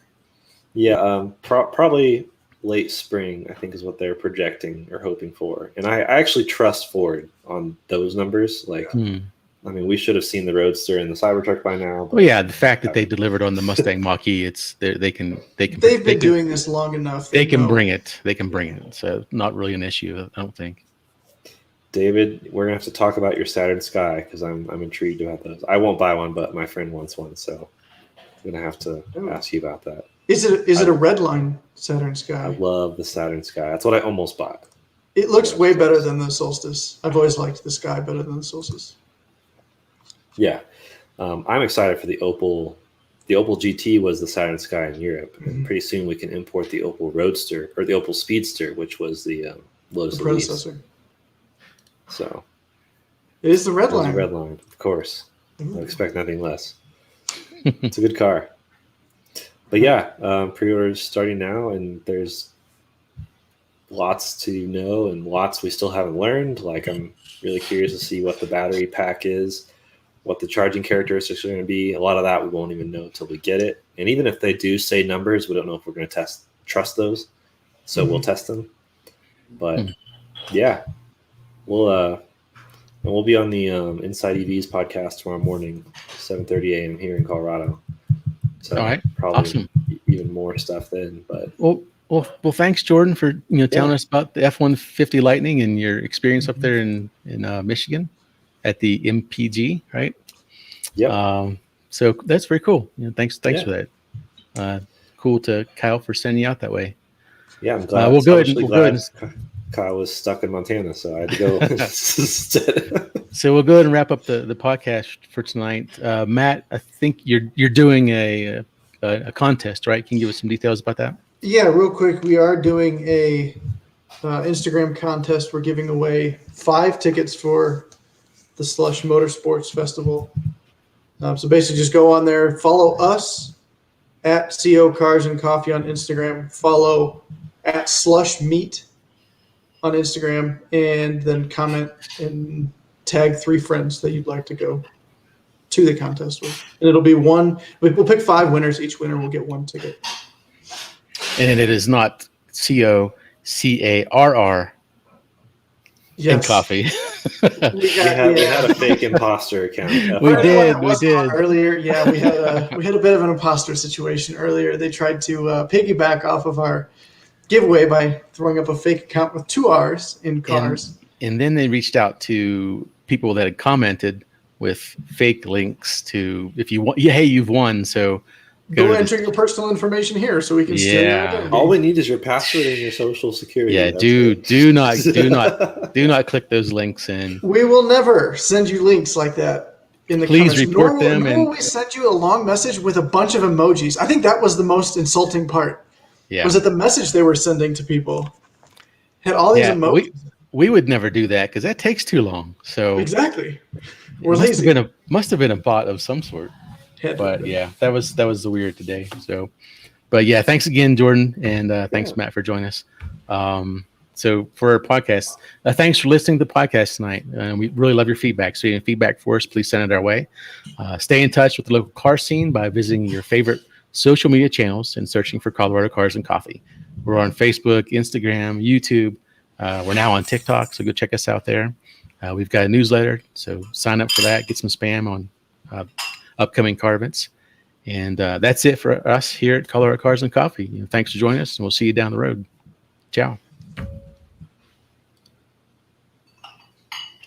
Yeah, probably late spring, I think, is what they're projecting or hoping for. And I actually trust Ford on those numbers. Like, I mean, we should have seen the Roadster and the Cybertruck by now. Well, yeah, the fact that they delivered on the Mustang Mach-E, they can. They've been doing this long enough. They can bring it. They can bring it. So not really an issue, I don't think. David, we're gonna have to talk about your Saturn Sky because I'm intrigued about those. I won't buy one, but my friend wants one, so I'm gonna have to ask you about that. Is it a red line Saturn Sky? I love the Saturn Sky. That's what I almost bought. It looks way better than the Solstice. I've always liked the Sky better than the Solstice. Yeah, I'm excited for the Opel. The Opel GT was the Saturn Sky in Europe, and pretty soon we can import the Opel Roadster or the Opel Speedster, which was the Lotus predecessor. Elise. So it is the red line. Red line, of course. I expect nothing less. It's a good car. But yeah, pre-orders starting now, and there's lots to know and lots we still haven't learned. Like, I'm really curious to see what the battery pack is, what the charging characteristics are going to be. A lot of that we won't even know until we get it. And even if they do say numbers, we don't know if we're going to trust those. So we'll test them. But yeah, we'll be on the Inside EVs podcast tomorrow morning, 7:30 a.m. here in Colorado. So All right. probably Awesome. even more stuff then. But Well, thanks, Jordan, for telling us about the F-150 Lightning and your experience up there in Michigan at the MPG, right? yep. So that's very cool. Thanks Yeah. for that. Cool to Kyle for sending you out that way. Yeah, I'm glad. We'll go ahead. Obviously We'll go ahead. glad Kyle was stuck in Montana, so I had to go instead. So we'll go ahead and wrap up the podcast for tonight. Matt, I think you're doing a contest, right? Can you give us some details about that? Yeah, real quick, we are doing a Instagram contest. We're giving away 5 tickets for the Slush Motorsports Festival. So basically, just go on there, follow us at CO Cars and Coffee on Instagram, follow at Slush Meat on Instagram, and then comment and tag 3 friends that you'd like to go to the contest with. And it'll be one. We'll pick 5 winners. Each winner will get 1 ticket. And it is not COCARR and coffee. We had a fake imposter account. We did. Earlier. Yeah, we had a bit of an imposter situation earlier. They tried to piggyback off of our giveaway by throwing up a fake account with 2 R's in cars. And then they reached out to people that had commented with fake links to, if you want, hey, you've won. So go enter your personal information here so we can steal your identity. All we need is your password and your social security. Yeah, do not click those links in. We will never send you links like that in the Please comments. report them. Nor will we send you a long message with a bunch of emojis. I think that was the most insulting part. Yeah. Was that the message they were sending to people had all these emojis. We would never do that because that takes too long. So exactly. We're lazy. Must have been a bot of some sort. But yeah, that was the weird today. So, but yeah, thanks again, Jordan, and thanks Matt for joining us. So for our podcast, thanks for listening to the podcast tonight. We really love your feedback. So if you have feedback for us, please send it our way. Stay in touch with the local car scene by visiting your favorite social media channels and searching for Colorado Cars and Coffee. We're on Facebook, Instagram, YouTube. We're now on TikTok, so go check us out there. We've got a newsletter, so sign up for that. Get some spam on upcoming car events. And that's it for us here at Colorado Cars and Coffee. Thanks for joining us, and we'll see you down the road. Ciao.